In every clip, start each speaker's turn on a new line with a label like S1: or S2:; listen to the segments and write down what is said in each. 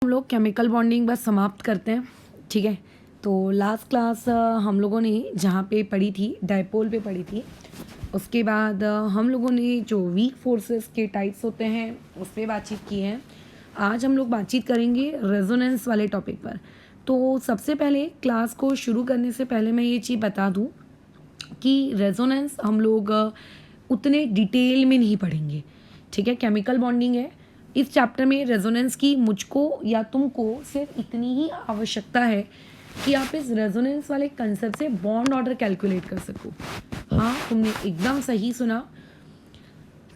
S1: हम लोग chemical bonding बस समाप्त करते हैं, ठीक है। तो लास्ट क्लास हम लोगों ने जहाँ पे पढ़ी थी, डायपोल पे पढ़ी थी। उसके बाद हम लोगों ने जो वीक फोर्सेस के टाइप्स होते हैं उस पर बातचीत की है। आज हम लोग बातचीत करेंगे रेजोनेंस वाले टॉपिक पर। तो सबसे पहले क्लास को शुरू करने से पहले मैं ये चीज़ बता दूँ कि रेजोनेंस हम लोग उतने डिटेल में नहीं पढ़ेंगे, ठीक है। केमिकल बॉन्डिंग है इस चैप्टर में। रेजोनेंस की मुझको या तुमको सिर्फ इतनी ही आवश्यकता है कि आप इस रेजोनेंस वाले कंसेप्ट से बॉन्ड ऑर्डर कैलकुलेट कर सको। हाँ, तुमने एकदम सही सुना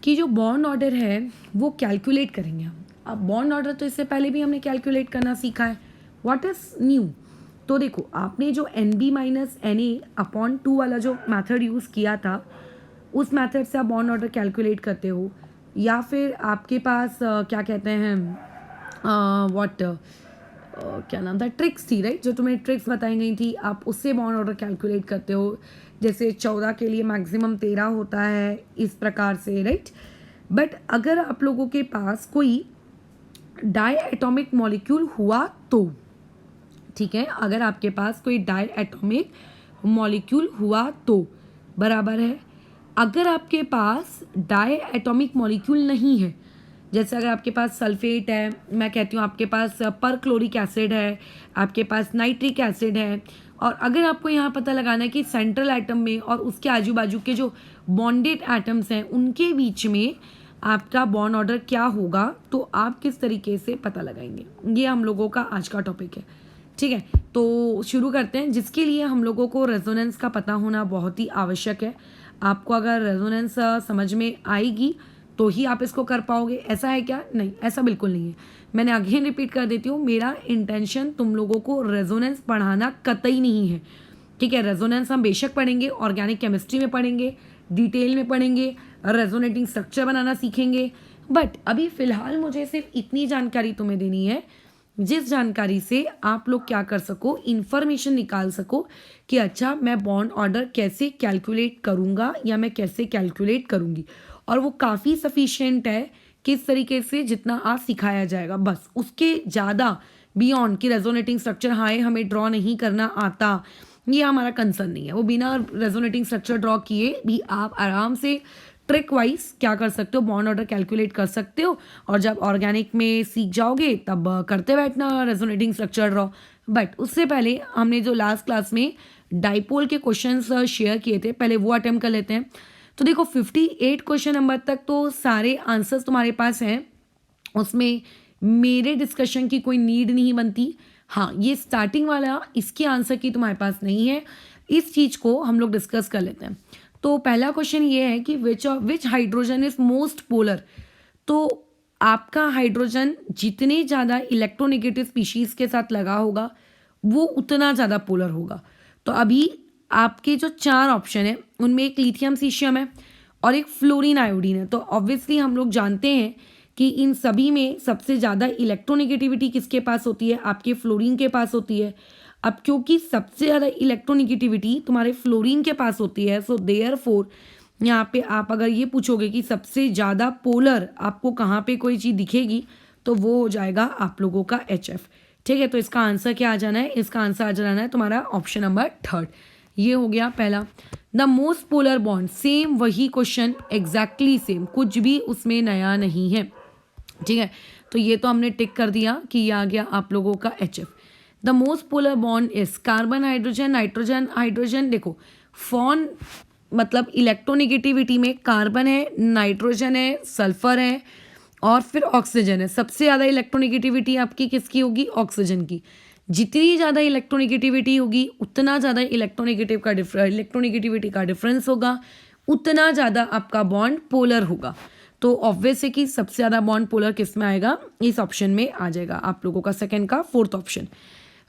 S1: कि जो बॉन्ड ऑर्डर है वो कैलकुलेट करेंगे हम। अब बॉन्ड ऑर्डर तो इससे पहले भी हमने कैलकुलेट करना सीखा है। What is new? तो देखो, आपने जो NB-NA/2 वाला जो मेथड यूज़ किया था उस मेथड से आप बॉन्ड ऑर्डर कैलकुलेट करते हो, या फिर आपके पास क्या कहते हैं क्या नाम था, ट्रिक्स थी, राइट। जो तुम्हें ट्रिक्स बताई गई थी आप उससे बॉन्ड ऑर्डर कैलकुलेट करते हो। जैसे 14 के लिए मैक्सिमम 13 होता है, इस प्रकार से, राइट। बट अगर आप लोगों के पास कोई डाई एटॉमिक मॉलिक्यूल हुआ तो, ठीक है, अगर आपके पास कोई डाई एटॉमिक मॉलिक्यूल हुआ तो बराबर है। अगर आपके पास डाई एटॉमिक मॉलिक्यूल नहीं है, जैसे अगर आपके पास सल्फेट है, मैं कहती हूँ आपके पास परक्लोरिक एसिड है, आपके पास नाइट्रिक एसिड है, और अगर आपको यहाँ पता लगाना है कि सेंट्रल एटम में और उसके आजू बाजू के जो बॉन्डेड एटम्स हैं उनके बीच में आपका बॉन्ड ऑर्डर क्या होगा, तो आप किस तरीके से पता लगाएंगे, ये हम लोगों का आज का टॉपिक है, ठीक है। तो शुरू करते हैं, जिसके लिए हम लोगों को रेजोनेंस का पता होना बहुत ही आवश्यक है। आपको अगर रेजोनेंस समझ में आएगी तो ही आप इसको कर पाओगे। ऐसा है क्या? नहीं, ऐसा बिल्कुल नहीं है। मैंने अगेन रिपीट कर देती हूँ, मेरा इंटेंशन तुम लोगों को रेजोनेंस पढ़ाना कतई नहीं है, ठीक है। रेजोनेंस हम बेशक पढ़ेंगे, ऑर्गेनिक केमिस्ट्री में पढ़ेंगे, डिटेल में पढ़ेंगे, रेजोनेटिंग स्ट्रक्चर बनाना सीखेंगे। बट अभी फ़िलहाल मुझे सिर्फ इतनी जानकारी तुम्हें देनी है जिस जानकारी से आप लोग क्या कर सको, इन्फॉर्मेशन निकाल सको कि अच्छा मैं बॉन्ड ऑर्डर कैसे कैलकुलेट करूँगा या मैं कैसे कैलकुलेट करूँगी। और वो काफ़ी सफिशिएंट है किस तरीके से, जितना आज सिखाया जाएगा, बस उसके ज़्यादा बियॉन्ड कि रेजोनेटिंग स्ट्रक्चर हाय हमें ड्रॉ नहीं करना आता, ये हमारा कंसर्न नहीं है। वो बिना रेजोनेटिंग स्ट्रक्चर ड्रॉ किए भी आप आराम से ट्रिक वाइज क्या कर सकते हो, बॉन्ड ऑर्डर कैलकुलेट कर सकते हो। और जब ऑर्गेनिक में सीख जाओगे तब करते बैठना रेजोनेटिंग स्ट्रक्चर ड्रॉ। बट उससे पहले हमने जो लास्ट क्लास में डाइपोल के क्वेश्चंस शेयर किए थे, पहले वो अटेम्प्ट कर लेते हैं। तो देखो 58 क्वेश्चन नंबर तक तो सारे आंसर्स तुम्हारे पास हैं, उसमें मेरे डिस्कशन की कोई नीड नहीं बनती। हाँ, ये स्टार्टिंग वाला इसके आंसर की तुम्हारे पास नहीं है, इस चीज़ को हम लोग डिस्कस कर लेते हैं। तो पहला क्वेश्चन ये है कि विच हाइड्रोजन इज मोस्ट पोलर। तो आपका हाइड्रोजन जितने ज़्यादा इलेक्ट्रोनेगेटिव स्पीशीज़ के साथ लगा होगा वो उतना ज़्यादा पोलर होगा। तो अभी आपके जो 4 ऑप्शन है उनमें एक लिथियम सीशियम है और एक फ्लोरीन आयोडीन है। तो ऑब्वियसली हम लोग जानते हैं कि इन सभी में सबसे ज़्यादा इलेक्ट्रोनेगेटिविटी किसके पास होती है, आपके फ्लोरीन के पास होती है। अब क्योंकि सबसे ज़्यादा इलेक्ट्रोनेगेटिविटी तुम्हारे फ्लोरीन के पास होती है, सो देयरफॉर यहाँ पे आप अगर ये पूछोगे कि सबसे ज़्यादा पोलर आपको कहाँ पे कोई चीज़ दिखेगी, तो वो हो जाएगा आप लोगों का HF, ठीक है। तो इसका आंसर क्या आ जाना है? इसका आंसर आ जाना है तुम्हारा ऑप्शन नंबर 3। ये हो गया पहला। The most polar bond, same वही क्वेश्चन, एग्जैक्टली सेम, कुछ भी उसमें नया नहीं है, ठीक है। तो ये तो हमने टिक कर दिया कि ये आ गया आप लोगों का HF। The most polar bond is carbon hydrogen nitrogen hydrogen. देखो फॉन मतलब इलेक्ट्रोनेगेटिविटी में कार्बन है, नाइट्रोजन है, सल्फर है और फिर ऑक्सीजन है। सबसे ज़्यादा इलेक्ट्रोनेगेटिविटी आपकी किसकी होगी? ऑक्सीजन की। जितनी ज़्यादा इलेक्ट्रोनेगेटिविटी होगी उतना ज़्यादा इलेक्ट्रोनेगेटिविटी का डिफरेंस होगा, उतना ज़्यादा आपका बॉन्ड पोलर होगा। तो ऑब्वियस है कि सबसे ज़्यादा बॉन्ड पोलर किस में आएगा? इस ऑप्शन में आ जाएगा आप लोगों का सेकंड का 4th option.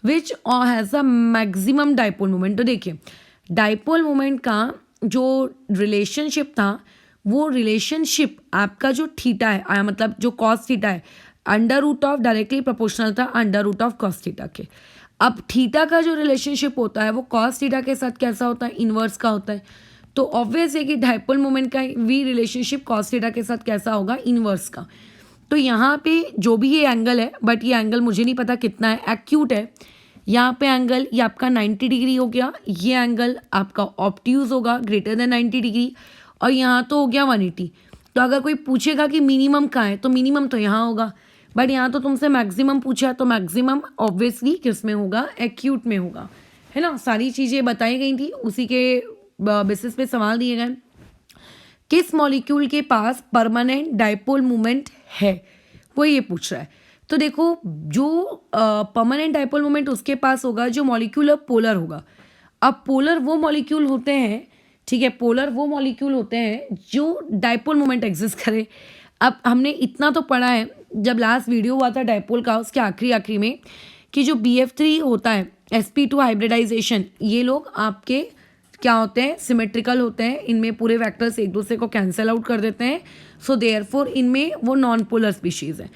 S1: Which has a maximum dipole moment. तो देखिए डाइपोल मोमेंट का जो रिलेशनशिप था, वो रिलेशनशिप आपका जो थीटा है, मतलब जो कॉस थीटा है, under root of directly proportional था under root of cos theta के। अब थीटा का जो रिलेशनशिप होता है वो कॉस थीटा के साथ कैसा होता है? इन्वर्स का होता है। तो ऑब्वियस है कि डाइपोल मोमेंट का भी रिलेशनशिप कॉस थीटा के साथ कैसा होगा? इन्वर्स का। तो यहाँ पे जो भी ये एंगल है, बट ये एंगल मुझे नहीं पता कितना है, एक्यूट है। यहाँ पे एंगल ये आपका 90 डिग्री हो गया, ये एंगल आपका ऑब्ट्यूज होगा ग्रेटर देन 90 डिग्री, और यहाँ तो हो गया 180। तो अगर कोई पूछेगा कि मिनिमम कहाँ है, तो मिनिमम तो यहाँ होगा, बट यहाँ तो तुमसे मैक्सिमम पूछा, तो मैक्सिमम ऑब्वियसली किस में होगा, एक्यूट में होगा, है ना। सारी चीज़ें बताई गई थी, उसी के बेसिस पे सवाल दिए गए। किस मॉलिक्यूल के पास परमानेंट डाइपोल मोमेंट है, वो ये पूछ रहा है। तो देखो, जो परमानेंट डाइपोल मोमेंट उसके पास होगा जो मॉलिक्यूल पोलर होगा। अब पोलर वो मॉलिक्यूल होते हैं, ठीक है, पोलर वो मॉलिक्यूल होते हैं जो डाइपोल मोमेंट एग्जिस्ट करे। अब हमने इतना तो पढ़ा है जब लास्ट वीडियो हुआ था डाइपोल का, उसके आखिरी में, कि जो BF3 होता है, sp2 हाइब्रिडाइजेशन, ये लोग आपके क्या होते हैं, सिमेट्रिकल होते हैं, इनमें पूरे वेक्टर्स एक दूसरे को कैंसिल आउट कर देते हैं। सो देयरफॉर इनमें वो नॉन पोलर स्पीशीज़ है।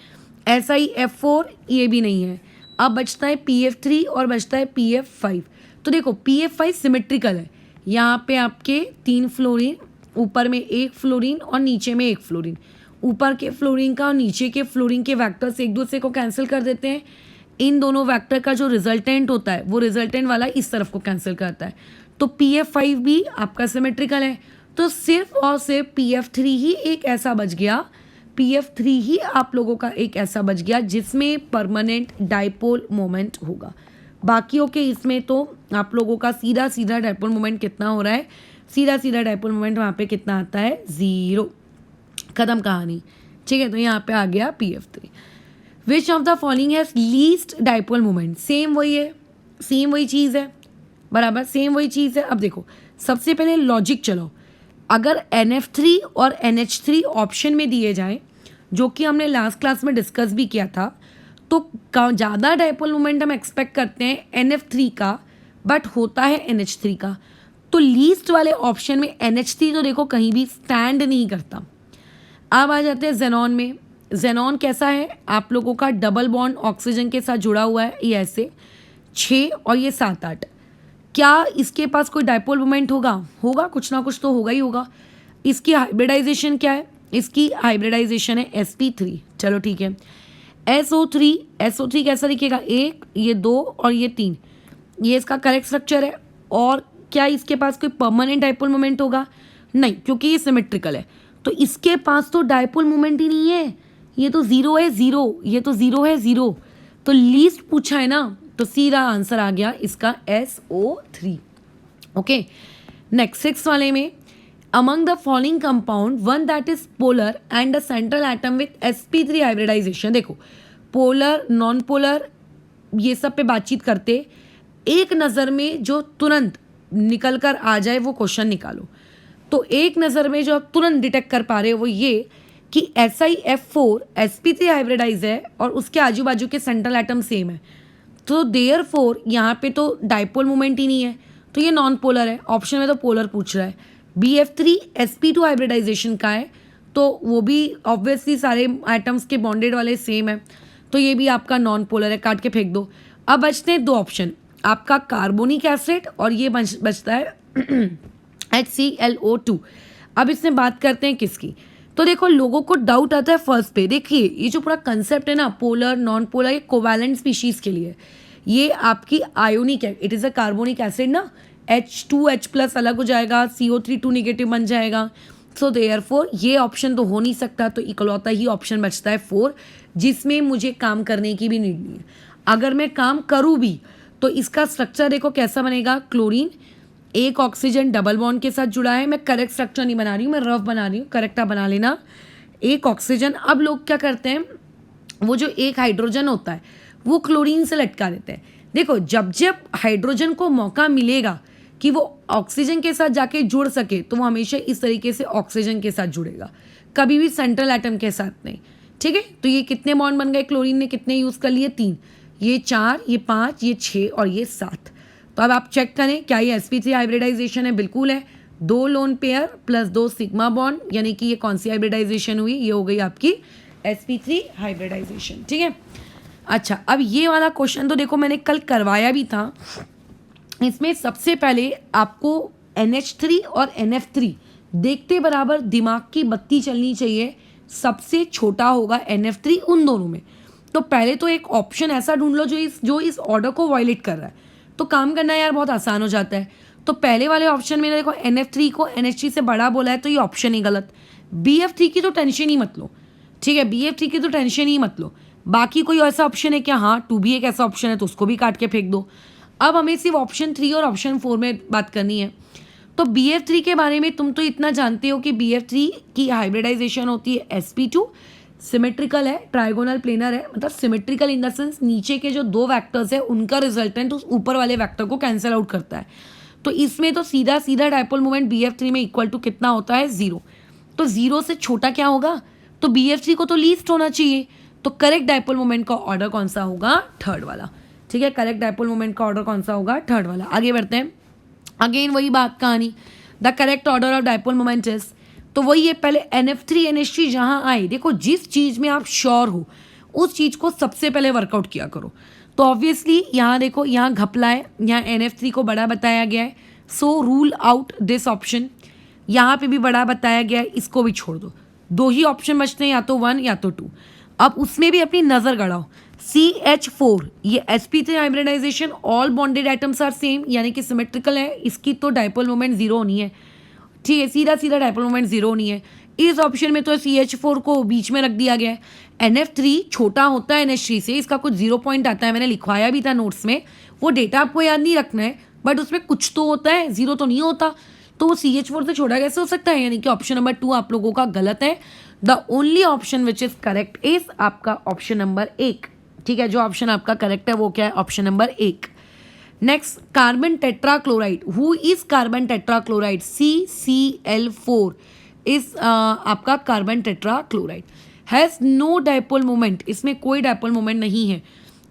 S1: ऐसा ही F4 ये भी नहीं है। अब बचता है PF3 और बचता है PF5। तो देखो, PF5 सिमेट्रिकल है, यहाँ पे आपके 3 फ्लोरीन, ऊपर में 1 फ्लोरीन और नीचे में 1 फ्लोरीन। ऊपर के फ्लोरीन का और नीचे के फ्लोरीन के वेक्टर्स एक दूसरे को कैंसिल कर देते हैं। इन दोनों वेक्टर का जो रिजल्टेंट होता है, वो रिजल्टेंट वाला इस तरफ को कैंसिल करता है। तो PF5 भी आपका सिमेट्रिकल है। तो सिर्फ और सिर्फ PF3 ही एक ऐसा बच गया, PF3 ही आप लोगों का एक ऐसा बच गया जिसमें परमानेंट डाइपोल मोमेंट होगा। बाकियों के इसमें तो आप लोगों का सीधा सीधा डाइपोल मोमेंट कितना हो रहा है, सीधा सीधा डाइपोल मोमेंट वहाँ पे कितना आता है, 0। खत्म कहानी, ठीक है। तो यहाँ पे आ गया PF3। Which of the following has least dipole moment, same वही है, सेम वही चीज़ है, बराबर सेम वही चीज़ है। अब देखो, सबसे पहले लॉजिक चलो, अगर NF3 और NH3 ऑप्शन में दिए जाएं, जो कि हमने लास्ट क्लास में डिस्कस भी किया था, तो ज़्यादा डाइपोल मोमेंट हम एक्सपेक्ट करते हैं NF3 का, बट होता है NH3 का। तो लीस्ट वाले ऑप्शन में NH3 तो देखो कहीं भी स्टैंड नहीं करता। अब आ जाते हैं जेनॉन में। जेनॉन कैसा है, आप लोगों का डबल बॉन्ड ऑक्सीजन के साथ जुड़ा हुआ है, ये ऐसे 6 और ये 7 8। क्या इसके पास कोई डाइपोल मोमेंट होगा, होगा, कुछ ना कुछ तो होगा ही होगा। इसकी हाइब्रिडाइजेशन क्या है, इसकी हाइब्रिडाइजेशन है sp3। चलो ठीक है, SO3 कैसा दिखेगा, 1, ये 2 और ये 3, ये इसका करेक्ट स्ट्रक्चर है। और क्या इसके पास कोई परमानेंट डाइपोल मोमेंट होगा, नहीं, क्योंकि ये सिमेट्रिकल है। तो इसके पास तो डाइपोल मोमेंट ही नहीं है, ये तो 0 है 0, ये तो 0 है 0। तो लीस्ट पूछा है ना, तो सीधा आंसर आ गया इसका SO3। ओके, नेक्स्ट 6 वाले में, among the following compound one that is polar and the central atom with sp3 hybridisation. देखो, पोलर नॉन पोलर ये सब पे बातचीत करते, एक नज़र में जो तुरंत निकल कर आ जाए वो क्वेश्चन निकालो। तो एक नज़र में जो आप तुरंत डिटेक्ट कर पा रहे हो वो ये कि SiF4 sp3 हाइब्रिडाइज है और उसके आजू बाजू के सेंट्रल एटम सेम है। तो देयरफॉर यहाँ पे तो डाइपोल मोमेंट ही नहीं है, तो ये नॉन पोलर है। ऑप्शन में तो पोलर पूछ रहा है। BF3 sp2 हाइब्रिडाइजेशन का है, तो वो भी ऑब्वियसली सारे एटम्स के बॉन्डेड वाले सेम है, तो ये भी आपका नॉन पोलर है, काट के फेंक दो। अब बचते हैं 2 ऑप्शन, आपका कार्बोनिक एसिड और ये बचता है HClO2। अब इसमें बात करते हैं किसकी, तो देखो लोगों को डाउट आता है फर्स्ट पे। देखिए, ये जो पूरा कंसेप्ट है ना, पोलर नॉन पोलर, ये कोवैलेंट स्पीशीज के लिए, ये आपकी आयोनिक है, it is a carbonic acid ना, H2H+ अलग हो जाएगा, CO3 2 नेगेटिव बन जाएगा। सो देयरफॉर ये ऑप्शन तो हो नहीं सकता, तो इकलौता ही ऑप्शन बचता है 4, जिसमें मुझे काम करने की भी नीड नहीं है। अगर मैं काम करूँ भी तो इसका स्ट्रक्चर देखो कैसा बनेगा, क्लोरीन, 1 ऑक्सीजन डबल बॉन्ड के साथ जुड़ा है। मैं करेक्ट स्ट्रक्चर नहीं बना रही हूँ, मैं रफ बना रही हूँ, करेक्ट आप बना लेना। 1 ऑक्सीजन, अब लोग क्या करते हैं, वो जो 1 हाइड्रोजन होता है वो क्लोरीन से लटका देते हैं। देखो, जब जब हाइड्रोजन को मौका मिलेगा कि वो ऑक्सीजन के साथ जाके जुड़ सके, तो वो हमेशा इस तरीके से ऑक्सीजन के साथ जुड़ेगा, कभी भी सेंट्रल एटम के साथ नहीं, ठीक है। तो ये कितने बॉन्ड बन गए, क्लोरीन ने कितने यूज़ कर लिए, 3, ये 4, ये 5, ये 6 और ये 7। तो अब आप चेक करें क्या ये sp3 हाइब्रिडाइजेशन है, बिल्कुल है। 2 lone pair plus 2 sigma bond, यानी कि ये कौन सी हाइब्रिडाइजेशन हुई, ये हो गई आपकी sp3 हाइब्रिडाइजेशन, ठीक है। अच्छा, अब ये वाला क्वेश्चन तो देखो मैंने कल करवाया भी था। इसमें सबसे पहले आपको NH3 और NF3 देखते बराबर दिमाग की बत्ती चलनी चाहिए सबसे छोटा होगा NF3 उन दोनों में। तो पहले तो एक ऑप्शन ऐसा ढूंढ लो जो इस ऑर्डर को वायलेट कर रहा है, तो काम करना यार बहुत आसान हो जाता है। तो पहले वाले ऑप्शन में देखो NF3 को NH3 से बड़ा बोला है, तो ये ऑप्शन ही गलत। BF3 की तो टेंशन ही मत लो, ठीक है, BF3 की तो टेंशन ही मत लो। बाकी कोई ऐसा ऑप्शन है क्या? हाँ, 2 भी एक ऐसा ऑप्शन है, तो उसको भी काट के फेंक दो। अब हमें सिर्फ ऑप्शन 3 और ऑप्शन 4 में बात करनी है। तो BF3 के बारे में तुम तो इतना जानते हो कि BF3 की हाइब्रिडाइजेशन होती है sp2, सिमेट्रिकल है, ट्राइगोनल प्लेनर है, मतलब सिमेट्रिकल इन द सेंस नीचे के जो 2 वेक्टर्स है उनका रिजल्टेंट उस ऊपर वाले वेक्टर को कैंसिल आउट करता है। तो इसमें तो सीधा सीधा डायपोल मोमेंट BF3 में इक्वल टू कितना होता है? 0। तो 0 से छोटा क्या होगा? तो BF3 को तो लीस्ट होना चाहिए। तो करेक्ट डायपोल मोमेंट का ऑर्डर कौन सा होगा? थर्ड वाला। ठीक है, करेक्ट डायपोल मोमेंट का ऑर्डर कौन सा होगा? थर्ड वाला। आगे बढ़ते हैं। अगेन वही बात कहानी, the correct order of dipole moment is, तो वही है, पहले NF3 NH3 जहाँ आए, देखो जिस चीज़ में आप श्योर हो उस चीज़ को सबसे पहले वर्कआउट किया करो। तो ऑब्वियसली यहाँ देखो, यहाँ घपला है, यहाँ NF3 को बड़ा बताया गया है, so rule out this option. यहाँ पे भी बड़ा बताया गया है, इसको भी छोड़ दो। 2 ही ऑप्शन बचते हैं, या तो 1 या तो 2। अब उसमें भी अपनी नज़र गड़ाओ। CH4 ये sp3 hybridisation, all bonded atoms are same, यानी कि सिमेट्रिकल है, इसकी तो डायपोल मोमेंट 0 होनी है। ठीक है, सीधा सीधा डायपोल मोमेंट 0 होनी है। इस ऑप्शन में तो CH4 को बीच में रख दिया गया है। NF3 छोटा होता है NH3 से, इसका कुछ 0 पॉइंट आता है, मैंने लिखवाया भी था नोट्स में। वो डेटा आपको याद नहीं रखना है, बट उसमें कुछ तो होता है, 0 तो नहीं होता। तो वो CH4 से छोटा कैसे हो सकता है? यानी कि ऑप्शन नंबर 2 आप लोगों का गलत है। The only option which is correct is आपका ऑप्शन नंबर 1। ठीक है, जो ऑप्शन आपका करेक्ट है वो क्या है? Option number 1। Next, carbon tetrachloride. Who is carbon tetrachloride? CCl4 is आपका carbon tetrachloride. Has no dipole moment, इसमें कोई डायपोल मोमेंट नहीं है।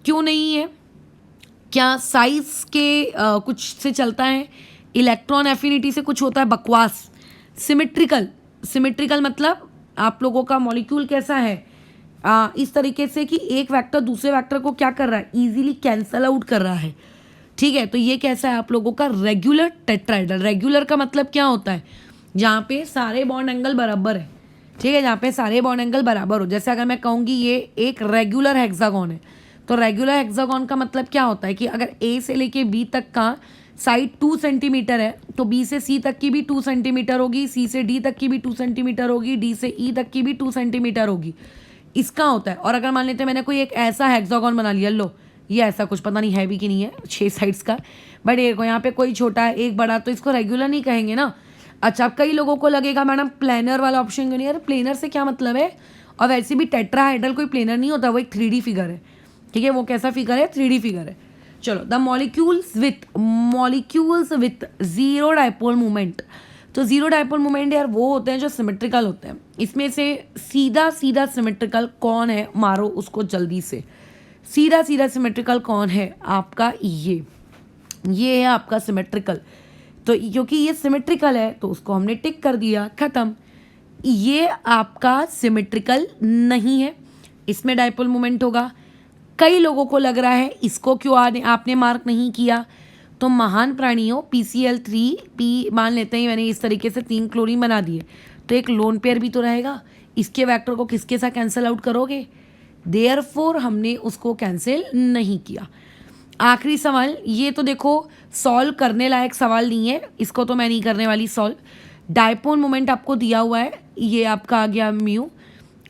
S1: क्यों नहीं है? क्या साइज के कुछ से चलता है? इलेक्ट्रॉन एफिनिटी से कुछ होता है? बकवास। सिमेट्रिकल मतलब आप लोगों का मॉलिक्यूल कैसा है? इस तरीके से कि एक वेक्टर दूसरे वेक्टर को क्या कर रहा है? इजीली कैंसल आउट कर रहा है। ठीक है, तो ये कैसा है आप लोगों का? Regular tetrahedral. रेगुलर का मतलब क्या होता है? जहाँ पे सारे बॉन्ड एंगल बराबर है। ठीक है, जहाँ पे सारे बॉन्ड एंगल बराबर हो। जैसे अगर मैं कहूँगी ये एक रेगुलर हेक्सागोन है, तो रेगुलर हेक्सागोन का मतलब क्या होता है कि अगर A से लेके B तक का साइड 2 सेंटीमीटर है, तो B से C तक की भी 2 सेंटीमीटर होगी, C से D तक की भी 2 सेंटीमीटर होगी, D से E तक की भी 2 सेंटीमीटर होगी। इसका होता है। और अगर मान लेते हैं मैंने कोई एक ऐसा हेक्सागोन बना लिया, लो ये ऐसा कुछ पता नहीं है भी कि नहीं है, 6 साइड्स का, बट एक यहाँ पे कोई छोटा है एक बड़ा, तो इसको रेगुलर नहीं कहेंगे ना। अच्छा, कई लोगों को लगेगा मैडम प्लेनर वाला ऑप्शन क्यों नहीं? यार प्लेनर से क्या मतलब है? और वैसे भी टेट्राहेड्रल कोई प्लेनर नहीं होता, वो एक 3D फिगर है। ठीक है, वो कैसा फिगर है? 3D फिगर है। चलो, the molecules with 0 dipole movement. तो 0 डायपोल मूवमेंट यार वो होते हैं जो सिमेट्रिकल होते हैं। इसमें से सीधा सीधा सिमेट्रिकल कौन है? मारो उसको जल्दी से। सीधा सीधा सिमेट्रिकल कौन है आपका? ये है आपका सिमेट्रिकल। तो क्योंकि ये सिमेट्रिकल है तो उसको हमने टिक कर दिया, खत्म। ये आपका सिमेट्रिकल नहीं है, इसमें डायपोल मोमेंट होगा। कई लोगों को लग रहा है इसको क्यों आपने मार्क नहीं किया? तो महान प्राणियों PCl3 मान लेते हैं, मैंने इस तरीके से 3 क्लोरीन बना दिए, तो एक लोन पेयर भी तो रहेगा। इसके वेक्टर को किसके साथ कैंसिल आउट करोगे? देयरफॉर हमने उसको कैंसिल नहीं किया। आखिरी सवाल, ये तो देखो सॉल्व करने लायक सवाल नहीं है, इसको तो मैं नहीं करने वाली सॉल्व। डायपोल मोमेंट आपको दिया हुआ है, ये आपका आ गया म्यू,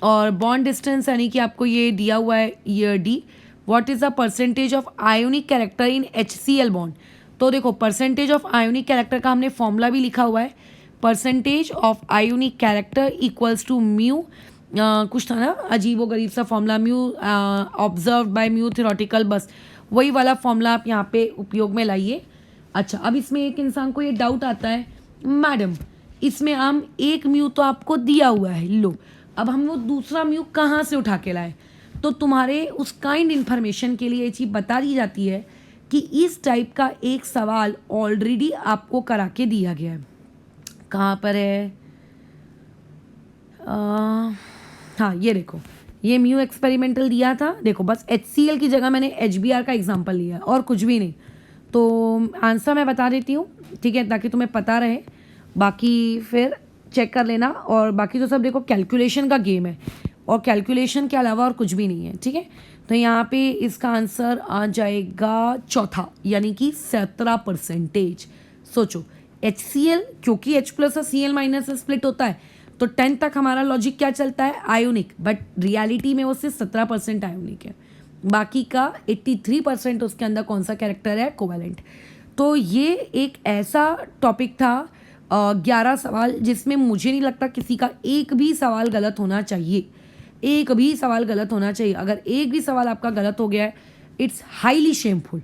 S1: और बॉन्ड डिस्टेंस यानी कि आपको ये दिया हुआ है ये D। What is the percentage of ionic character in HCl bond? तो देखो परसेंटेज ऑफ आयोनिक कैरेक्टर का हमने फॉर्मूला भी लिखा हुआ है। Percentage of ionic character equals to mu, कुछ था ना अजीबो गरीब सा formula, mu observe by mu theoretical, बस वही वाला फॉर्मूला आप यहाँ पे उपयोग में लाइए। अच्छा, अब इसमें एक इंसान को ये डाउट आता है, मैडम इसमें हम एक म्यू तो आपको दिया हुआ है, लो अब हम वो दूसरा म्यू कहाँ से उठा के लाए? तो तुम्हारे उस काइंड इन्फॉर्मेशन के लिए ये चीज़ बता दी जाती है कि इस टाइप का एक सवाल ऑलरेडी आपको करा के दिया गया है। कहाँ पर है? हाँ, ये देखो, ये म्यू एक्सपेरिमेंटल दिया था। देखो बस HCl की जगह मैंने HBr का एग्जांपल लिया और कुछ भी नहीं। तो आंसर मैं बता देती हूँ, ठीक है, ताकि तुम्हें पता रहे। बाकी फिर चेक कर लेना। और बाकी तो सब देखो कैलकुलेशन का गेम है, और कैलकुलेशन के अलावा और कुछ भी नहीं है, ठीक है। तो यहाँ पे इसका आंसर आ जाएगा चौथा, यानी कि 17%। सोचो HCl, क्योंकि H प्लस और Cl माइनस से स्प्लिट होता है, तो 10 तक हमारा लॉजिक क्या चलता है, आयोनिक, बट रियलिटी में वो सिर्फ 17% आयोनिक है, बाकी का 83% उसके अंदर कौन सा कैरेक्टर है, कोवैलेंट। तो ये एक ऐसा टॉपिक था 11 सवाल, जिसमें मुझे नहीं लगता किसी का एक भी सवाल गलत होना चाहिए, एक भी सवाल गलत होना चाहिए। अगर एक भी सवाल आपका गलत हो गया है, इट्स हाईली शेमफुल,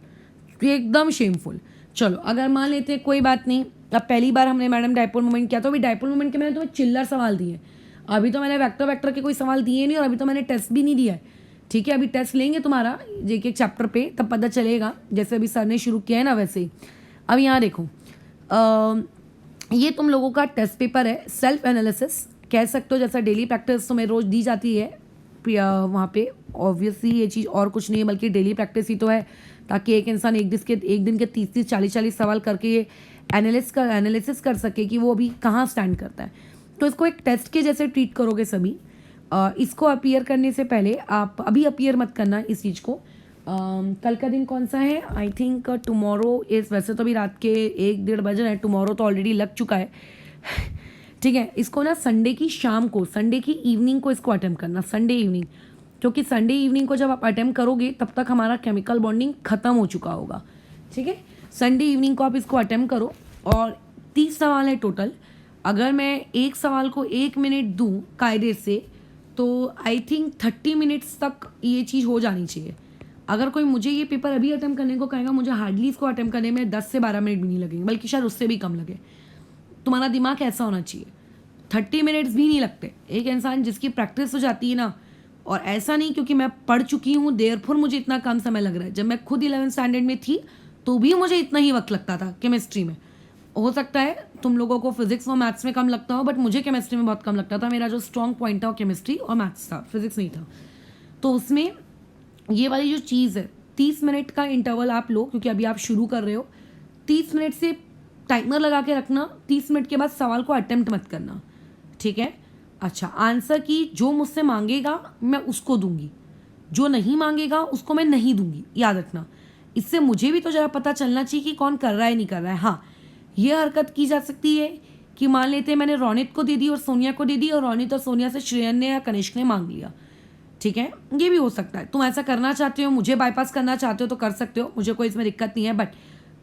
S1: एकदम शेमफुल। चलो अगर मान लेते हैं कोई बात नहीं, अब पहली बार हमने मैडम डायपोल मोमेंट किया, तो अभी डायपोल मोमेंट के मैंने तुम्हें चिल्लर सवाल दिए, अभी तो मैंने वेक्टर के कोई सवाल दिए नहीं, और अभी तो मैंने टेस्ट भी नहीं दिया है, ठीक है। अभी टेस्ट लेंगे तुम्हारा एक एक चैप्टर पे, तब पता चलेगा, जैसे अभी सर ने शुरू किया है ना वैसे ही। अब यहाँ देखो, ये तुम लोगों का टेस्ट पेपर है, सेल्फ एनालिसिस कह सकते हो, जैसा डेली प्रैक्टिस तुम्हें रोज दी जाती है वहाँ पे। ऑब्वियसली ये चीज़ और कुछ नहीं है, बल्कि डेली प्रैक्टिस ही तो है, ताकि एक इंसान एक दिन के 30-30, 40-40 सवाल करके ये एनालिसिस कर सके कि वो अभी कहाँ स्टैंड करता है। तो इसको एक टेस्ट के जैसे ट्रीट करोगे सभी। इसको अपीयर करने से पहले आप अभी अपीयर मत करना इस चीज़ को। कल का दिन कौन सा है, आई थिंक टुमारो इज़, वैसे तो अभी रात के 1-1:30 बज रहे हैं, टुमारो तो ऑलरेडी लग चुका है ठीक है। इसको ना संडे की शाम को, संडे की इवनिंग को इसको अटेम्प्ट करना, संडे इवनिंग, क्योंकि संडे इवनिंग को जब आप अटेम्प्ट करोगे तब तक हमारा केमिकल बॉन्डिंग ख़त्म हो चुका होगा, ठीक है। संडे इवनिंग को आप इसको अटेम्प्ट करो, और 30 सवाल है टोटल। अगर मैं एक सवाल को 1 मिनट दूँ कायदे से, तो आई थिंक 30 मिनट्स तक ये चीज़ हो जानी चाहिए। अगर कोई मुझे ये पेपर अभी अटेम्प्ट करने को कहेगा, मुझे हार्डली इसको अटेम्प्ट करने में 10 से 12 मिनट भी नहीं लगेंगे, बल्कि शायद उससे भी कम लगे। तुम्हारा दिमाग ऐसा होना चाहिए, 30 मिनट्स भी नहीं लगते। एक इंसान जिसकी प्रैक्टिस हो जाती है ना, और ऐसा नहीं क्योंकि मैं पढ़ चुकी हूँ देयरफॉर मुझे इतना कम समय लग रहा है। जब मैं खुद 11th स्टैंडर्ड में थी तो भी मुझे इतना ही वक्त लगता था केमिस्ट्री में। हो सकता है तुम लोगों को फिजिक्स और मैथ्स में कम लगता हो, बट मुझे केमिस्ट्री में बहुत कम लगता था। मेरा जो स्ट्रॉन्ग पॉइंट था वो केमिस्ट्री और मैथ्स था, फिजिक्स नहीं था। तो उसमें ये वाली जो चीज़ है, 30 मिनट का इंटरवल आप लो, क्योंकि अभी आप शुरू कर रहे हो। 30 मिनट से टाइमर लगा के रखना, 30 मिनट के बाद सवाल को अटेम्प्ट मत करना, ठीक है। अच्छा, आंसर की जो मुझसे मांगेगा मैं उसको दूंगी, जो नहीं मांगेगा उसको मैं नहीं दूंगी, याद रखना। इससे मुझे भी तो जरा पता चलना चाहिए कि कौन कर रहा है नहीं कर रहा है। हाँ, ये हरकत की जा सकती है कि मान लेते हैं मैंने रोनित को दे दी और सोनिया को दे दी, और रोनित और सोनिया से श्रेयन ने या कनिष्क ने मांग लिया, ठीक है। ये भी हो सकता है। तुम ऐसा करना चाहते हो, मुझे बाईपास करना चाहते हो तो कर सकते हो, मुझे कोई इसमें दिक्कत नहीं है। बट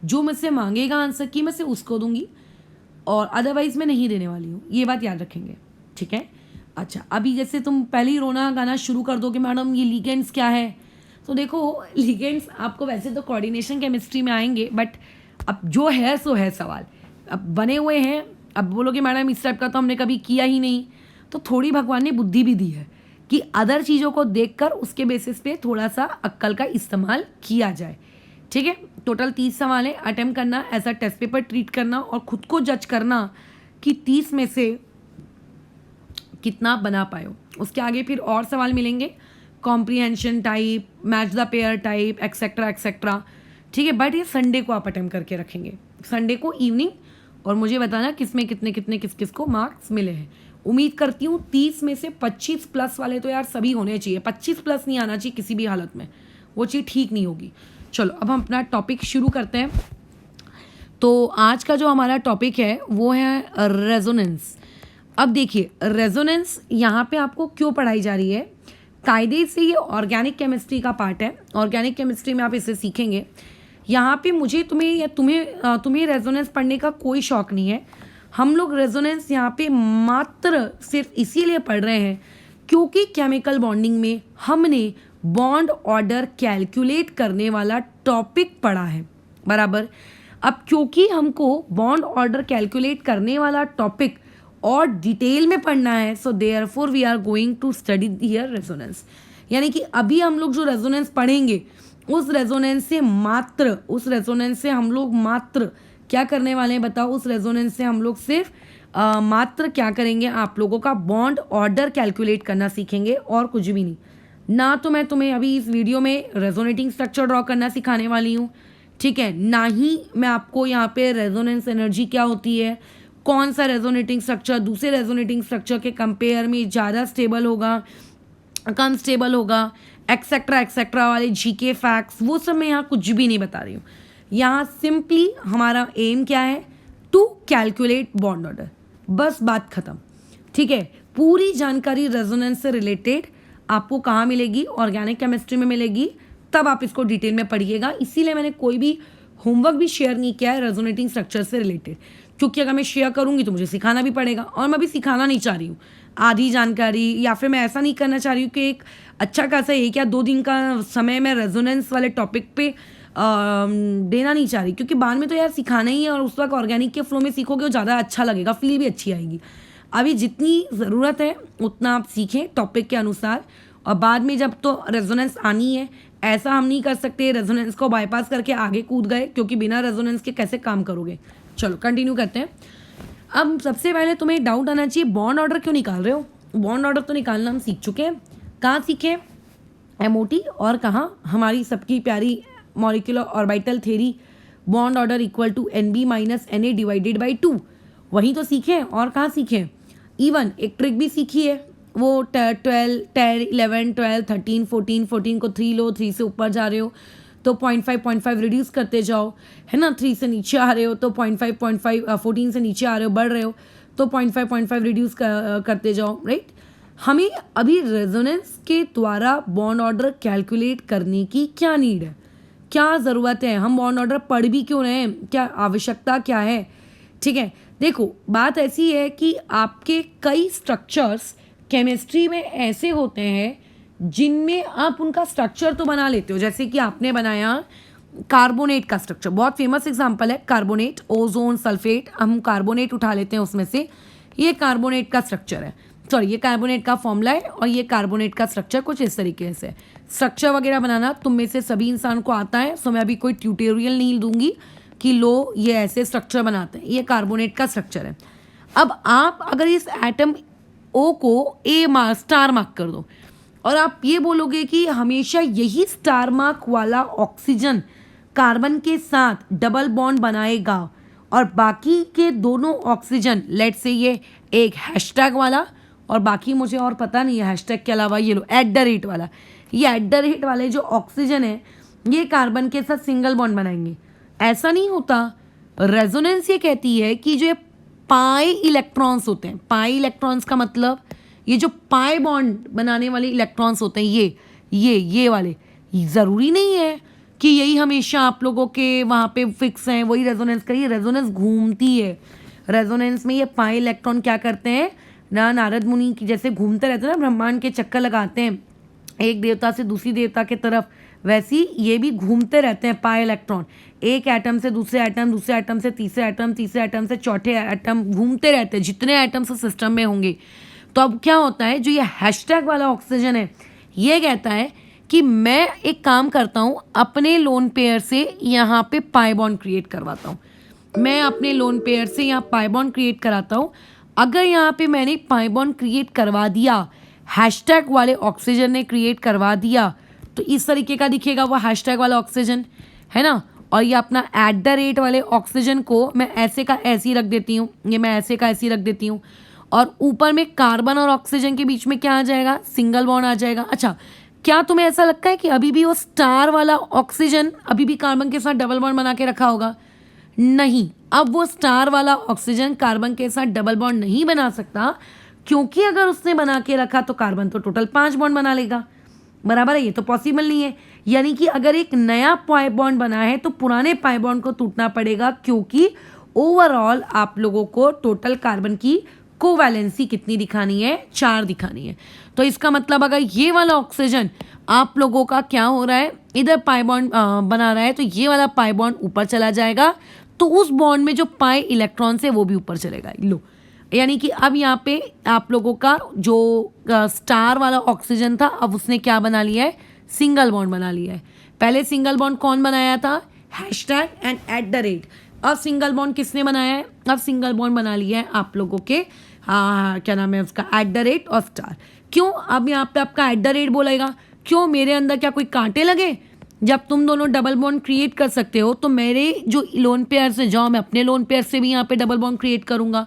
S1: जो मुझसे मांगेगा आंसर की, मैं से उसको दूंगी, और अदरवाइज मैं नहीं देने वाली हूँ, ये बात याद रखेंगे, ठीक है। अच्छा, अभी जैसे तुम पहले ही रोना गाना शुरू कर दो कि मैडम ये लिगेंड्स क्या है, तो देखो लिगेंड्स आपको वैसे तो कोऑर्डिनेशन केमिस्ट्री में आएंगे, बट अब जो है सो है सवाल, अब बने हुए हैं। अब बोलोगे मैडम इस टाइप का तो हमने कभी किया ही नहीं, तो थोड़ी भगवान ने बुद्धि भी दी है कि अदर चीज़ों को देखकर उसके बेसिस पे थोड़ा सा अक्ल का इस्तेमाल किया जाए, ठीक है। टोटल 30 सवाल है, अटेम्प्ट करना, ऐसा टेस्ट पेपर ट्रीट करना, और खुद को जज करना कि 30 में से कितना बना पाए हो। उसके आगे फिर और सवाल मिलेंगे, comprehension type, match the pair type, etcetera etcetera, ठीक है। बट ये संडे को आप अटेम्प्ट करके रखेंगे, संडे को इवनिंग, और मुझे बताना किसमें कितने कितने किस किस को मार्क्स मिले हैं। उम्मीद करती हूँ 30 में से 25 प्लस वाले तो यार सभी होने चाहिए, 25 प्लस नहीं आना चाहिए किसी भी हालत में, वो चीज़ ठीक नहीं होगी। चलो अब हम अपना टॉपिक शुरू करते हैं। तो आज का जो हमारा टॉपिक है वो है रेजोनेंस। अब देखिए, रेजोनेंस यहाँ पे आपको क्यों पढ़ाई जा रही है, कायदे से ये ऑर्गेनिक केमिस्ट्री का पार्ट है, ऑर्गेनिक केमिस्ट्री में आप इसे सीखेंगे। यहाँ पे मुझे तुम्हें या तुम्हें रेजोनेंस पढ़ने का कोई शौक नहीं है। हम लोग रेजोनेंस यहाँ पे मात्र सिर्फ इसीलिए पढ़ रहे हैं क्योंकि केमिकल बॉन्डिंग में हमने बॉन्ड ऑर्डर कैलकुलेट करने वाला टॉपिक पढ़ा है, बराबर। अब क्योंकि हमको बॉन्ड ऑर्डर कैलकुलेट करने वाला टॉपिक और डिटेल में पढ़ना है, so therefore we are going to study here resonance. यानी कि अभी हम लोग जो रेजोनेंस पढ़ेंगे, उस रेजोनेंस से हम लोग मात्र क्या करने वाले हैं बताओ, उस रेजोनेंस से हम लोग सिर्फ मात्र क्या करेंगे, आप लोगों का बॉन्ड ऑर्डर कैलकुलेट करना सीखेंगे, और कुछ भी नहीं। ना तो मैं तुम्हें अभी इस वीडियो में रेजोनेटिंग स्ट्रक्चर ड्रॉ करना सिखाने वाली हूँ, ठीक है, ना ही मैं आपको यहाँ पे रेजोनेंस एनर्जी क्या होती है, कौन सा रेजोनेटिंग स्ट्रक्चर दूसरे रेजोनेटिंग स्ट्रक्चर के कंपेयर में ज़्यादा स्टेबल होगा, कम स्टेबल होगा, एक्सेट्रा वाले जीके फैक्ट्स, वो सब मैं यहाँ कुछ भी नहीं बता रही हूँ। यहाँ सिंपली हमारा एम क्या है, टू कैलकुलेट बॉन्ड ऑर्डर, बस बात खत्म। ठीक है, पूरी जानकारी रेजोनेंस से रिलेटेड आपको कहाँ मिलेगी, ऑर्गेनिक केमिस्ट्री में मिलेगी, तब आप इसको डिटेल में पढ़िएगा। इसीलिए मैंने कोई भी होमवर्क भी शेयर नहीं किया है रेजोनेटिंग स्ट्रक्चर से रिलेटेड, क्योंकि अगर मैं शेयर करूँगी तो मुझे सिखाना भी पड़ेगा, और मैं अभी सिखाना नहीं चाह रही हूँ आधी जानकारी, या फिर मैं ऐसा नहीं करना चाह रही हूँ कि एक अच्छा खासा 1 या 2 दिन का समय मैं रेजोनेंस वाले टॉपिक पे देना नहीं चाह रही, क्योंकि बाद में तो यार सिखाना ही है, और उस वक्त ऑर्गेनिक के फ्लो में सीखोगे वो ज़्यादा अच्छा लगेगा, फील भी अच्छी आएगी। अभी जितनी ज़रूरत है उतना आप सीखें टॉपिक के अनुसार, और बाद में जब तो रेजोनेंस आनी है, ऐसा हम नहीं कर सकते रेजोनेंस को बाईपास करके आगे कूद गए, क्योंकि बिना रेजोनेंस के कैसे काम करोगे। चलो कंटिन्यू करते हैं। अब सबसे पहले तुम्हें डाउट आना चाहिए, बॉन्ड ऑर्डर क्यों निकाल रहे हो? बॉन्ड ऑर्डर तो निकालना हम सीख चुके हैं, कहाँ सीखे? एमओटी, और कहाँ हमारी सबकी प्यारी molecular orbital theory, bond order equal to NB minus NA divided by 2, वहीं तो सीखे। और कहाँ सीखे? इवन एक ट्रिक भी सीखी है, वो 12, 11, 12, 13, 14 को 3 लो, 3 से ऊपर जा रहे हो तो 0.5 रिड्यूस करते जाओ, है ना। 3 से नीचे आ रहे हो तो 0.5, 14 से नीचे आ रहे हो, बढ़ रहे हो तो 0.5 रिड्यूस करते जाओ, राइट। हमें अभी रेजोनेंस के द्वारा बॉन्ड ऑर्डर कैलकुलेट करने की क्या नीड है, क्या ज़रूरत है, हम बॉन्ड ऑर्डर पढ़ भी क्यों रहे हैं, क्या आवश्यकता क्या है? ठीक है, देखो बात ऐसी है कि आपके कई स्ट्रक्चर्स केमिस्ट्री में ऐसे होते हैं जिनमें आप उनका स्ट्रक्चर तो बना लेते हो, जैसे कि आपने बनाया कार्बोनेट का स्ट्रक्चर, बहुत फेमस एग्जांपल है कार्बोनेट, ओजोन, सल्फेट, हम कार्बोनेट उठा लेते हैं उसमें से, ये कार्बोनेट का स्ट्रक्चर है, सॉरी ये कार्बोनेट का फॉर्मूला है, और ये कार्बोनेट का स्ट्रक्चर कुछ इस तरीके से। स्ट्रक्चर वगैरह बनाना तुम में से सभी इंसान को आता है, सो मैं अभी कोई ट्यूटोरियल नहीं दूंगी कि लो ये ऐसे स्ट्रक्चर बनाते हैं, ये कार्बोनेट का स्ट्रक्चर है। अब आप अगर इस एटम O को A स्टार मार्क कर दो, और आप ये बोलोगे कि हमेशा यही स्टार मार्क वाला ऑक्सीजन कार्बन के साथ डबल बॉन्ड बनाएगा, और बाकी के दोनों ऑक्सीजन, लेट से ये एक हैशटैग वाला, और बाकी मुझे और पता नहीं है हैशटैग के अलावा, ये लो @ वाला, ये @ वाले जो ऑक्सीजन है ये कार्बन के साथ सिंगल बॉन्ड बनाएंगे। ऐसा नहीं होता। रेजोनेंस ये कहती है कि जो पाई इलेक्ट्रॉन्स होते हैं, पाई इलेक्ट्रॉन्स का मतलब ये जो पाई बॉन्ड बनाने वाले इलेक्ट्रॉन्स होते हैं, ये वाले, ज़रूरी नहीं है कि यही हमेशा आप लोगों के वहाँ पे फिक्स हैं, वही रेजोनेंस करिए। रेजोनेंस घूमती है, रेजोनेंस में ये पाई इलेक्ट्रॉन क्या करते हैं ना, नारद मुनि की जैसे घूमते रहते हैं ना, ब्रह्मांड के चक्कर लगाते हैं एक देवता से दूसरी देवता के तरफ, वैसी ये भी घूमते रहते हैं पाई इलेक्ट्रॉन, एक एटम से दूसरे एटम, दूसरे एटम से तीसरे एटम, तीसरे एटम से चौथे एटम, घूमते रहते हैं जितने एटम्स सिस्टम में होंगे। तो अब क्या होता है, जो ये हैशटैग वाला ऑक्सीजन है ये कहता है कि मैं एक काम करता हूँ, अपने लोन पेयर से यहाँ पे पाई बॉन्ड क्रिएट करवाता हूँ, मैं अपने लोन पेयर से यहाँ पाई बॉन्ड क्रिएट कराता हूँ। अगर यहाँ पे मैंने पाई बॉन्ड क्रिएट करवा दिया, हैशटैग वाले ऑक्सीजन ने क्रिएट करवा दिया, तो इस तरीके का दिखेगा वो हैशटैग वाला ऑक्सीजन, है ना। और ये अपना @ वाले ऑक्सीजन को मैं ऐसे का ऐसे ही रख देती हूँ, ये मैं ऐसे का ऐसे ही रख देती हूँ, और ऊपर में कार्बन और ऑक्सीजन के बीच में क्या आ जाएगा, सिंगल बॉन्ड आ जाएगा। अच्छा, क्या तुम्हें ऐसा लगता है कि अभी भी वो स्टार वाला ऑक्सीजन अभी भी कार्बन के साथ डबल बॉन्ड बना के रखा होगा? नहीं, अब वो स्टार वाला ऑक्सीजन कार्बन के साथ डबल बॉन्ड नहीं बना सकता, क्योंकि अगर उसने बना के रखा तो कार्बन तो टोटल 5 बॉन्ड बना लेगा, बराबर है। ये तो पॉसिबल नहीं है, यानी कि अगर एक नया पाई बॉन्ड बना है तो पुराने पाई बॉन्ड को टूटना पड़ेगा, क्योंकि ओवरऑल आप लोगों को टोटल कार्बन की कोवैलेंसी कितनी दिखानी है, 4 दिखानी है। तो इसका मतलब अगर ये वाला ऑक्सीजन आप लोगों का क्या हो रहा है, इधर पाई बॉन्ड बना रहा है, तो ये वाला पाई बॉन्ड ऊपर चला जाएगा, तो उस बॉन्ड में जो पाई इलेक्ट्रॉन्स है वो भी ऊपर चलेगा। लो, यानी कि अब यहाँ पे आप लोगों का जो स्टार वाला ऑक्सीजन था, अब उसने क्या बना लिया है, सिंगल बॉन्ड बना लिया है। पहले सिंगल बॉन्ड कौन बनाया था, हैशटैग एंड @ अब सिंगल बॉन्ड किसने बनाया है, अब सिंगल बॉन्ड बना लिया है आप लोगों के क्या नाम है उसका, @ और स्टार। क्यों अब यहाँ पे आपका @ बोलेगा, क्यों, मेरे अंदर क्या कोई कांटे लगे? जब तुम दोनों डबल बॉन्ड क्रिएट कर सकते हो तो मेरे जो लोन पेयर से जाओ, मैं अपने लोन पेयर से भी यहाँ पे डबल बॉन्ड क्रिएट करूँगा।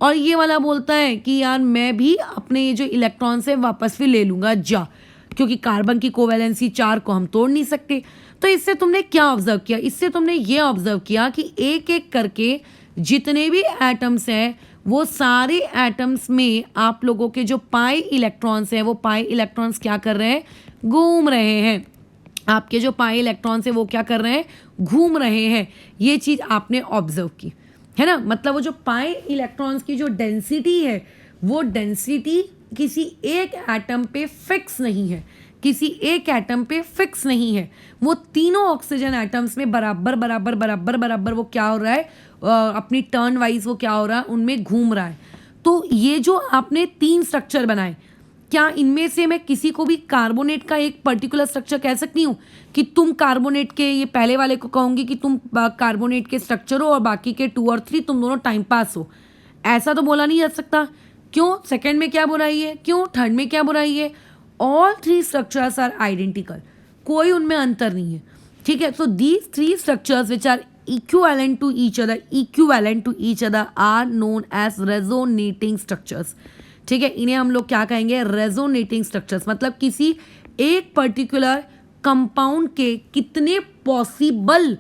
S1: और ये वाला बोलता है कि यार मैं भी अपने ये जो इलेक्ट्रॉन से वापस भी ले लूँगा जा, क्योंकि कार्बन की कोवैलेंसी 4 को हम तोड़ नहीं सकते। तो इससे तुमने क्या ऑब्जर्व किया? इससे तुमने ये ऑब्जर्व किया कि एक एक करके जितने भी एटम्स हैं वो सारे एटम्स में आप लोगों के जो पाई इलेक्ट्रॉन्स हैं वो पाई इलेक्ट्रॉन्स क्या कर रहे हैं? घूम रहे हैं। आपके जो पाई इलेक्ट्रॉन्स हैं वो क्या कर रहे हैं? घूम रहे हैं। ये चीज़ आपने ऑब्जर्व की है ना। मतलब वो जो पाई इलेक्ट्रॉन्स की जो डेंसिटी है वो डेंसिटी किसी एक एटम पे फिक्स नहीं है, किसी एक एटम पे फिक्स नहीं है। वो तीनों ऑक्सीजन एटम्स में बराबर बराबर बराबर बराबर वो क्या हो रहा है, अपनी टर्न वाइज वो क्या हो रहा है, उनमें घूम रहा है। तो ये जो आपने 3 स्ट्रक्चर बनाए, क्या इनमें से मैं किसी को भी कार्बोनेट का एक पर्टिकुलर स्ट्रक्चर कह सकती हूँ कि तुम कार्बोनेट के, ये पहले वाले को कहूँगी कि तुम कार्बोनेट के स्ट्रक्चर हो और बाकी के 2 और 3 तुम दोनों टाइम पास हो? ऐसा तो बोला नहीं जा सकता। क्यों? सेकंड में क्या बुराई है? क्यों? थर्ड में क्या बुराई है? ऑल 3 स्ट्रक्चर्स आर आइडेंटिकल, कोई उनमें अंतर नहीं है। ठीक है, so these 3 structures which are equivalent to each other are known as resonating structures। ठीक है, इन्हें हम लोग क्या कहेंगे? Resonating structures. मतलब किसी एक पर्टिकुलर कंपाउंड के कितने पॉसिबल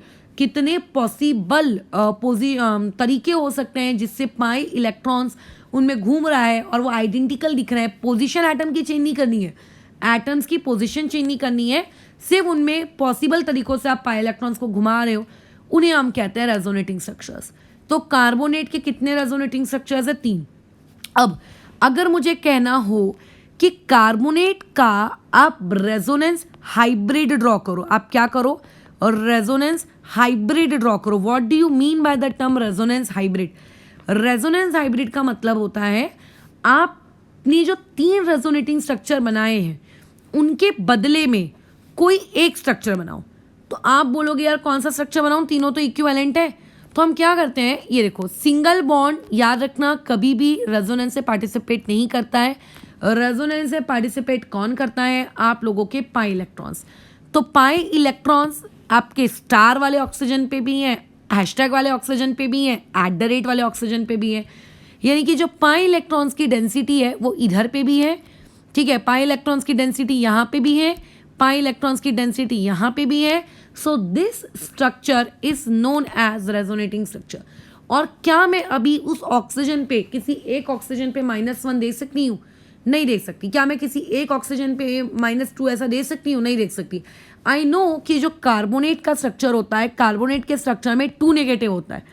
S1: तरीके हो सकते हैं जिससे पाई इलेक्ट्रॉन्स उनमें घूम रहा है और वो आइडेंटिकल दिख रहा है। पोजीशन एटम की चेंज नहीं करनी है, एटम्स की पोजीशन चेंज नहीं करनी है, सिर्फ उनमें पॉसिबल तरीकों से आप पाई इलेक्ट्रॉन्स को घुमा रहे हो, उन्हें हम कहते हैं रेजोनेटिंग स्ट्रक्चर्स। तो कार्बोनेट के कितने रेजोनेटिंग स्ट्रक्चर्स है? 3। अब अगर मुझे कहना हो कि कार्बोनेट का आप रेजोनेंस हाइब्रिड ड्रॉ करो, आप क्या करो? और रेजोनेंस हाइब्रिड ड्रॉ करो। What do you mean by the term resonance hybrid? Resonance hybrid का मतलब होता है आपने जो 3 रेजोनेटिंग स्ट्रक्चर बनाए हैं उनके बदले में कोई एक स्ट्रक्चर बनाओ। तो आप बोलोगे यार कौन सा स्ट्रक्चर बनाऊं, तीनों तो इक्विवेलेंट है। तो हम क्या करते हैं, ये देखो, सिंगल बॉन्ड याद रखना कभी भी रेजोनेंस से पार्टिसिपेट नहीं करता है। रेजोनेंस से पार्टिसिपेट कौन करता है? आप लोगों के पाई इलेक्ट्रॉन्स। तो पाई इलेक्ट्रॉन्स आपके स्टार वाले ऑक्सीजन पे भी हैं, हैशटैग वाले ऑक्सीजन पे भी हैं, @ वाले ऑक्सीजन पे भी हैं। यानी कि जो पाई इलेक्ट्रॉन्स की डेंसिटी है वो इधर पे भी है। ठीक है, पाई इलेक्ट्रॉन्स की डेंसिटी यहाँ पे भी है, पाई इलेक्ट्रॉन्स की डेंसिटी यहाँ पे भी है। So this structure is known as resonating structure. और क्या मैं अभी उस ऑक्सीजन पे, किसी एक ऑक्सीजन पे -1 दे सकती हूँ? नहीं दे सकती। क्या मैं किसी एक ऑक्सीजन पे -2 ऐसा दे सकती हूँ? नहीं दे सकती। आई नो कि जो कार्बोनेट का स्ट्रक्चर होता है, कार्बोनेट के स्ट्रक्चर में 2 नेगेटिव होता है।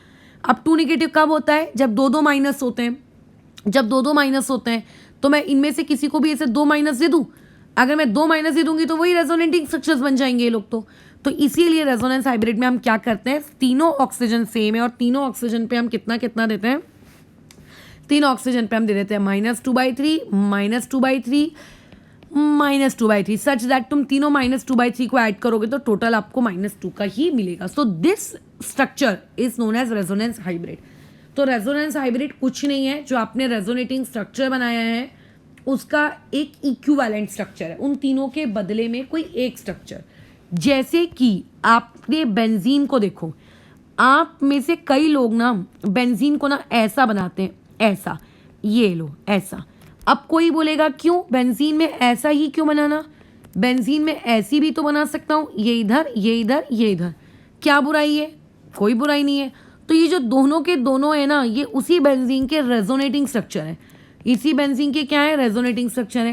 S1: अब 2 नेगेटिव कब होता है? जब 2 माइनस होते हैं। जब 2 माइनस होते हैं तो मैं इनमें से किसी को भी ऐसे 2 माइनस दे दूं। अगर मैं 2 माइनस दे दूंगी तो वही रेजोनेटिंग स्ट्रक्चर्स बन जाएंगे ये लोग। तो इसीलिए रेजोनेंस हाइब्रिड में हम क्या करते हैं, तीनों ऑक्सीजन सेम है और तीनों ऑक्सीजन पे हम कितना कितना देते हैं? 3 ऑक्सीजन पे हम दे देते हैं -2/3, -2/3, -2/3, सच दैट तुम तीनों -2/3 को ऐड करोगे तो टोटल आपको -2 का ही मिलेगा। So this structure is known as resonance hybrid. तो रेजोनेंस हाइब्रिड कुछ नहीं है, जो आपने रेजोनेटिंग स्ट्रक्चर बनाया है उसका एक इक्विवेलेंट स्ट्रक्चर है, उन तीनों के बदले में कोई एक स्ट्रक्चर। जैसे कि आपने बेंजीन को देखो, आप में से कई लोग ना बेंजीन को ना ऐसा बनाते हैं, ऐसा, ये लो ऐसा। अब कोई बोलेगा क्यों बेंजीन में ऐसा ही क्यों बनाना? बेंजीन में ऐसी भी तो बना सकता हूँ, ये इधर, ये इधर, ये इधर। क्या बुराई है? कोई बुराई नहीं है। तो ये जो दोनों के दोनों है ना, ये उसी बेंजीन के रेजोनेटिंग स्ट्रक्चर है। इसी बेंजीन के क्या है? रेजोनेटिंग स्ट्रक्चर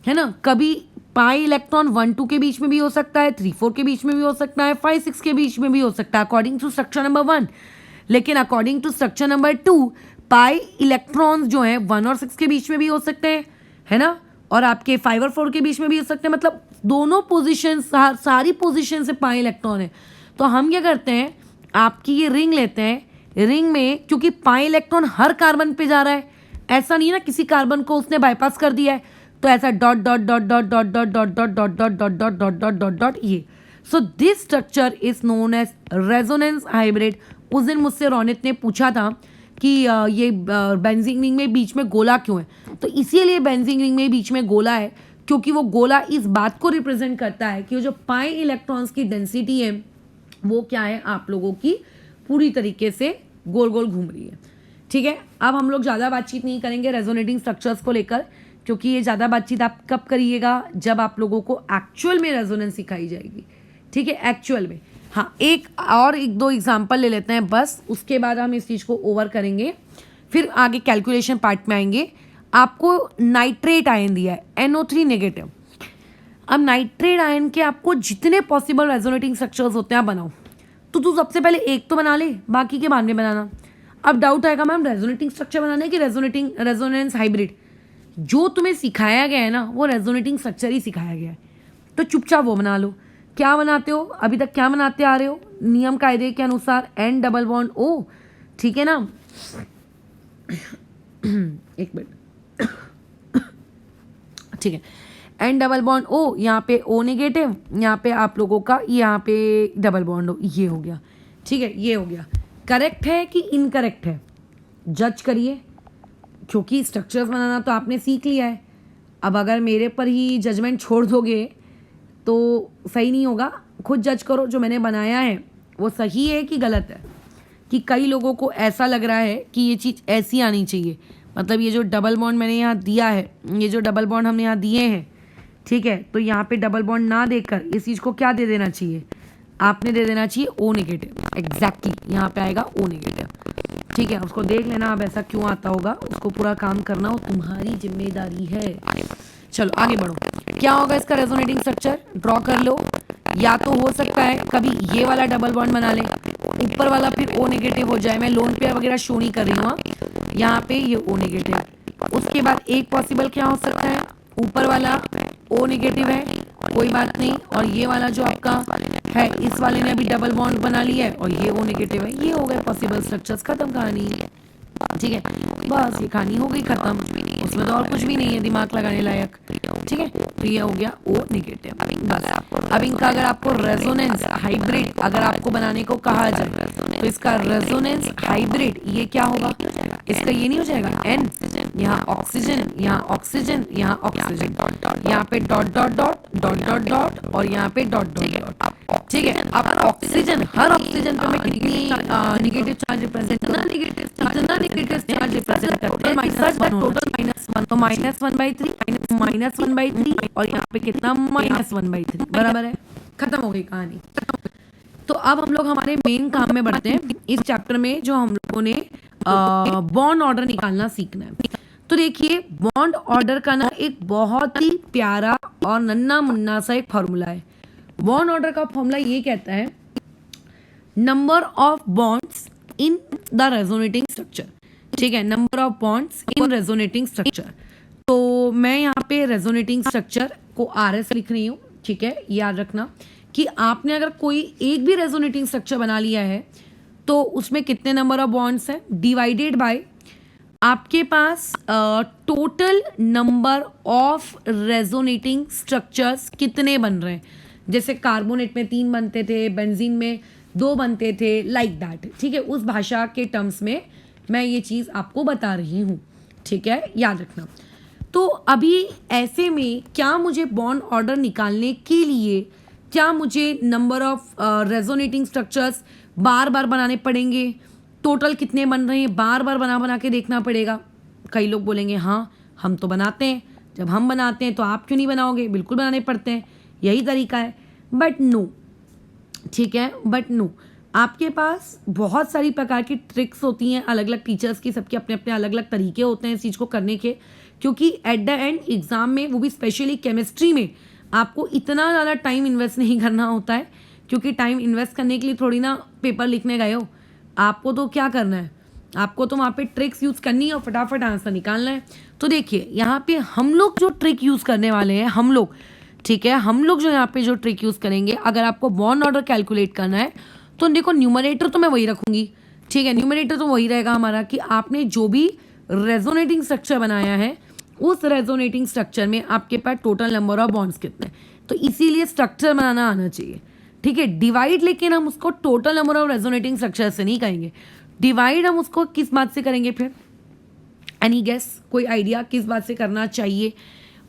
S1: है ना। कभी पाई इलेक्ट्रॉन 1-2 के बीच में भी हो सकता है, 3-4 के बीच में भी हो सकता है, 5-6 के बीच में भी हो सकता है अकॉर्डिंग टू स्ट्रक्चर नंबर 1। लेकिन according to structure number 2 pi electrons जो है 1 और 6 के बीच में भी हो सकते हैं, है ना। और आपके 5 और 4 के बीच में भी हो सकते हैं। मतलब दोनों पोजिशन, सारी पोजिशन से पाई इलेक्ट्रॉन है। तो हम क्या करते हैं, आपकी ये रिंग लेते हैं, रिंग में क्योंकि पाई इलेक्ट्रॉन हर कार्बन पे जा रहा है, ऐसा नहीं है ना किसी कार्बन को उसने बाईपास कर दिया है, तो ऐसा dot dot dot dot dot dot dot dot dot dot dot dot dot dot dot dot ये। So this structure is known as resonance hybrid. उस दिन मुझसे रोनित ने पूछा था कि ये बेंजीन रिंग में बीच में गोला क्यों है, तो इसीलिए बेंजीन रिंग में बीच में गोला है क्योंकि वो गोला इस बात को रिप्रेजेंट करता है कि वो जो पाई इलेक्ट्रॉन्स की डेंसिटी है वो क्या है, आप लोगों की पूरी तरीके से गोल गोल घूम रही है। ठीक है, अब हम लोग ज़्यादा बातचीत नहीं करेंगे रेजोनेटिंग स्ट्रक्चर्स को लेकर, क्योंकि ये ज़्यादा बातचीत आप कब करिएगा, जब आप लोगों को एक्चुअल में रेजोनेंस सिखाई जाएगी। ठीक है, एक्चुअल में। हाँ, एक दो एग्जाम्पल ले लेते हैं बस, उसके बाद हम इस चीज़ को ओवर करेंगे, फिर आगे कैलकुलेशन पार्ट में आएंगे। आपको नाइट्रेट आयन दिया है NO3 नेगेटिव। अब नाइट्रेट आयन के आपको जितने पॉसिबल रेजोनेटिंग स्ट्रक्चर्स होते हैं आप बनाओ। तो तू सबसे पहले एक तो बना ले, बाकी के बाद में बनाना। अब डाउट आएगा मैम रेजोनेटिंग स्ट्रक्चर बनाना है कि रेजोनेंस हाइब्रिड? जो तुम्हें सिखाया गया है ना वो रेजोनेटिंग स्ट्रक्चर ही सिखाया गया है, तो चुपचाप वो बना लो। क्या बनाते हो अभी तक, क्या बनाते आ रहे हो नियम कायदे के अनुसार? N डबल बॉन्ड O, ठीक है ना। एक मिनट, ठीक है, N डबल बॉन्ड O, यहाँ पे O नेगेटिव, यहाँ पे आप लोगों का यहाँ पे डबल बॉन्ड O, ये हो गया। ठीक है, ये हो गया। करेक्ट है कि इनकरेक्ट है, जज करिए, क्योंकि स्ट्रक्चर्स बनाना तो आपने सीख लिया है। अब अगर मेरे पर ही जजमेंट छोड़ दोगे तो सही नहीं होगा। खुद जज करो जो मैंने बनाया है वो सही है कि गलत है। कि कई लोगों को ऐसा लग रहा है कि ये चीज़ ऐसी आनी चाहिए, मतलब ये जो डबल बॉन्ड मैंने यहाँ दिया है, ये जो डबल बॉन्ड हमने यहाँ दिए हैं, ठीक है, तो यहाँ पे डबल बॉन्ड ना देकर इस चीज़ को क्या दे देना चाहिए, आपने दे देना चाहिए O नेगेटिव। एग्जैक्टली यहाँ पे आएगा O नेगेटिव। ठीक है, उसको देख लेना अब ऐसा क्यों आता होगा, उसको पूरा काम करना वो तुम्हारी जिम्मेदारी है। चलो आगे बढ़ो। क्या होगा इसका रेजोनेटिंग स्ट्रक्चर, ड्रॉ कर लो। या तो हो सकता है कभी ये वाला डबल बॉन्ड बना ले, ऊपर वाला फिर O नेगेटिव हो जाए। मैं लोन पेयर वगैरह शो नहीं कर रही हूँ, यहाँ पे ये O नेगेटिव। उसके बाद एक पॉसिबल क्या हो सकता है, ऊपर वाला O नेगेटिव है, कोई बात नहीं, और ये वाला जो आपका है इस वाले ने अभी डबल बॉन्ड बना लिया है और ये O नेगेटिव है। ये हो गए पॉसिबल स्ट्रक्चर्स, खत्म कहानी। ठीक है, बस ये कहानी हो गई खत्म, उसमें तो और कुछ भी नहीं है दिमाग लगाने लायक। ठीक है, तो ये हो गया O नेगेटिव। बस अब इनका अगर आपको रेजोनेंस हाइब्रिड अगर आपको बनाने को कहा जाए तो इसका रेजोनेंस हाइब्रिड ये क्या होगा, इसका ये नहीं हो जाएगा N, यहाँ ऑक्सीजन, यहाँ ऑक्सीजन, यहाँ ऑक्सीजन, यहाँ पे dot dot dot dot dot dot और यहाँ पे डॉट डॉट डॉट। ठीक है, अब ऑक्सीजन, हर ऑक्सीजन पे मैं कितनी नेगेटिव चार्ज रिप्रेजेंट, इतना नेगेटिव चार्ज रिप्रेजेंट करते हैं, टोटल -1, तो -1/3 -1/3 और यहाँ पे कितना -1/3, बराबर है। खत्म हो गई कहानी। तो अब हम लोग हमारे मेन काम में बढ़ते हैं। इस चैप्टर में जो हम लोगों ने बॉन्ड ऑर्डर निकालना सीखना है। तो देखिए बॉन्ड ऑर्डर का ना एक बहुत ही प्यारा और नन्ना मुन्ना सा एक फॉर्मूला है। बॉन्ड ऑर्डर का फॉर्मूला ये कहता है number of bonds in the resonating structure. ठीक है, number of bonds in resonating structure. तो मैं यहाँ पे रेजोनेटिंग स्ट्रक्चर को RS लिख रही हूँ। ठीक है, याद रखना कि आपने अगर कोई एक भी रेजोनेटिंग स्ट्रक्चर बना लिया है तो उसमें कितने नंबर ऑफ बॉन्ड्स हैं डिवाइडेड बाय आपके पास total number of resonating structures कितने बन रहे हैं। जैसे कार्बोनेट में 3 बनते थे, बेंजीन में 2 बनते थे, लाइक दैट। ठीक है, उस भाषा के टर्म्स में मैं ये चीज़ आपको बता रही हूँ। ठीक है, याद रखना। तो अभी ऐसे में क्या मुझे बॉन्ड ऑर्डर निकालने के लिए क्या मुझे नंबर ऑफ रेजोनेटिंग स्ट्रक्चर्स बार बार बनाने पड़ेंगे, टोटल कितने बन रहे हैं बार बार बना के देखना पड़ेगा। कई लोग बोलेंगे हाँ हम तो बनाते हैं, जब हम बनाते हैं तो आप क्यों नहीं बनाओगे, बिल्कुल बनाने पड़ते हैं, यही तरीका है। बट नो, ठीक है, बट नो, आपके पास बहुत सारी प्रकार की ट्रिक्स होती हैं अलग अलग टीचर्स की, सबके अपने अपने अलग अलग तरीके होते हैं इस चीज़ को करने के। क्योंकि एट द एंड एग्ज़ाम में, वो भी स्पेशली केमिस्ट्री में, आपको इतना ज़्यादा टाइम इन्वेस्ट नहीं करना होता है। क्योंकि टाइम इन्वेस्ट करने के लिए थोड़ी ना पेपर लिखने गए हो, आपको तो क्या करना है, आपको तो वहाँ पे ट्रिक्स यूज़ करनी है और फटाफट आंसर निकालना है। तो देखिए यहाँ पे हम लोग जो ट्रिक यूज़ करने वाले हैं, हम लोग, ठीक है, हम लोग जो यहाँ पे जो ट्रिक यूज़ करेंगे, अगर आपको बॉन्ड ऑर्डर कैलकुलेट करना है तो देखो न्यूमरेटर तो मैं वही रखूँगी। ठीक है, न्यूमरेटर तो वही रहेगा हमारा कि आपने जो भी रेजोनेटिंग स्ट्रक्चर बनाया है उस रेजोनेटिंग स्ट्रक्चर में आपके पास टोटल नंबर ऑफ बॉन्ड्स कितने, तो इसीलिए स्ट्रक्चर बनाना आना चाहिए। ठीक है, डिवाइड लेकिन हम उसको total number of resonating structure से नहीं करेंगे, डिवाइड हम उसको किस बात से करेंगे फिर, एनी गेस, कोई आइडिया किस बात से करना चाहिए।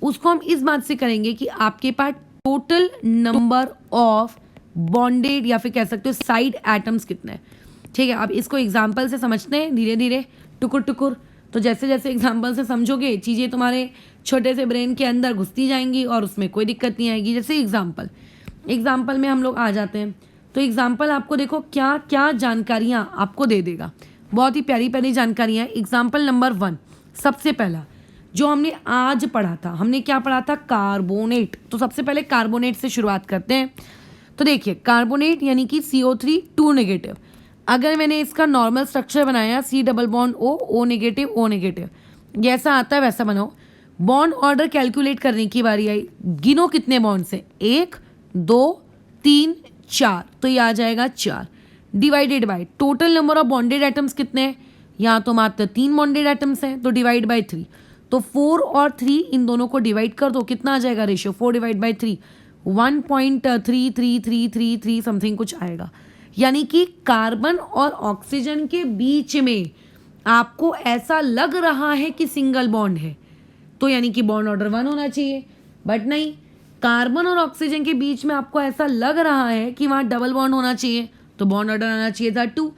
S1: उसको हम इस बात से करेंगे कि आपके पास टोटल नंबर ऑफ बॉन्डेड या फिर कह सकते हो साइड एटम्स कितने हैं। ठीक है, अब इसको एग्जाम्पल से समझते हैं धीरे धीरे, टुकुर टुकुर। तो जैसे जैसे एग्जाम्पल से समझोगे चीज़ें तुम्हारे छोटे से ब्रेन के अंदर घुसती जाएंगी और उसमें कोई दिक्कत नहीं आएगी। जैसे एग्जाम्पल में हम लोग आ जाते हैं। तो एग्जाम्पल आपको देखो क्या क्या जानकारियाँ आपको दे देगा, बहुत ही प्यारी प्यारी जानकारियाँ। एग्जाम्पल नंबर 1, सबसे पहला जो हमने आज पढ़ा था, हमने क्या पढ़ा था, कार्बोनेट। तो सबसे पहले कार्बोनेट से शुरुआत करते हैं। तो देखिए कार्बोनेट यानी कि CO3 2 नेगेटिव। अगर मैंने इसका नॉर्मल स्ट्रक्चर बनाया C double bond O negative O negative, जैसा आता है वैसा बनाओ। बॉन्ड ऑर्डर कैलकुलेट करने की बारी आई, गिनो कितने बॉन्ड से, 1 2 3 4, तो ये आ जाएगा 4 divided by total number of bonded atoms कितने हैं, यहाँ तो मात्र 3 बॉन्डेड एटम्स हैं, तो डिवाइड बाय 3। तो 4 और 3 इन दोनों को डिवाइड कर दो, कितना आ जाएगा रेशियो, 4 डिवाइड बाई 3 1.3333 समथिंग कुछ आएगा। यानी कि कार्बन और ऑक्सीजन के बीच में आपको ऐसा लग रहा है कि सिंगल बॉन्ड है, तो यानी कि बॉन्ड ऑर्डर 1 होना चाहिए, बट नहीं, कार्बन और ऑक्सीजन के बीच में आपको ऐसा लग रहा है कि वहाँ डबल बॉन्ड होना चाहिए, तो बॉन्ड ऑर्डर आना चाहिए था 2।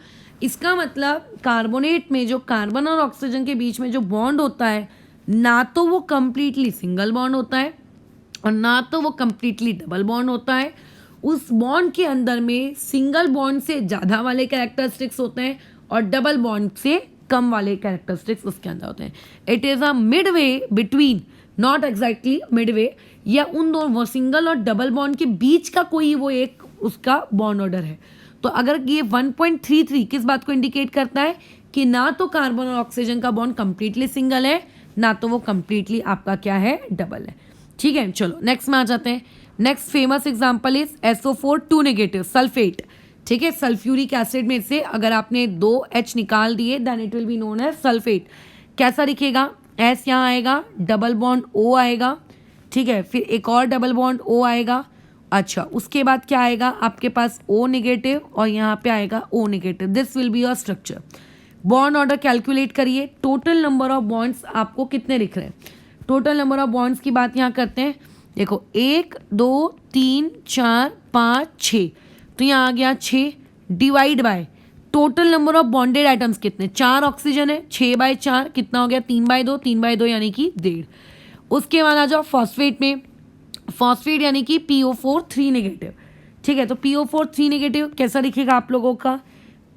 S1: इसका मतलब कार्बोनेट में जो कार्बन और ऑक्सीजन के बीच में जो बॉन्ड होता है, ना तो वो कंप्लीटली सिंगल बॉन्ड होता है और ना तो वो कंप्लीटली डबल बॉन्ड होता है। उस बॉन्ड के अंदर में सिंगल बॉन्ड से ज़्यादा वाले कैरेक्टरिस्टिक्स होते हैं और डबल बॉन्ड से कम वाले कैरेक्टरिस्टिक्स उसके अंदर होते हैं। It is a mid way between, not exactly mid way, या उन दोनों वो सिंगल और डबल बॉन्ड के बीच का कोई वो एक उसका बॉन्ड ऑर्डर है। तो अगर ये 1.33 किस बात को इंडिकेट करता है कि ना तो कार्बन और ऑक्सीजन का बॉन्ड कंप्लीटली सिंगल है, ना तो वो कंप्लीटली आपका क्या है, डबल है। ठीक है, चलो नेक्स्ट में आ जाते हैं। Next famous example is SO4 2 negative sulphate. ठीक है, सल्फ्यूरिक एसिड में से अगर आपने 2 H निकाल दिए then it will be known as sulphate. कैसा दिखेगा, S यहाँ आएगा, डबल बॉन्ड O आएगा, ठीक है, फिर एक और डबल बॉन्ड O आएगा। अच्छा, उसके बाद क्या आएगा आपके पास O नेगेटिव और यहाँ पे आएगा O negative. This will be your structure. Bond order calculate करिए, टोटल नंबर ऑफ बॉन्ड्स आपको कितने दिख रहे हैं। टोटल नंबर ऑफ बॉन्ड्स की बात यहाँ करते हैं। देखो 1 2 3 4 5 6, तो यहाँ आ गया 6 divide by total number of bonded items कितने, 4 ऑक्सीजन है, 6/4 कितना हो गया, 3/2, 3/2 यानी कि 1.5। उसके बाद आ जाओ फॉस्फेट में, फॉस्फेट यानी कि PO4 3 नेगेटिव। ठीक है, तो PO4 3 नेगेटिव कैसा दिखेगा आप लोगों का,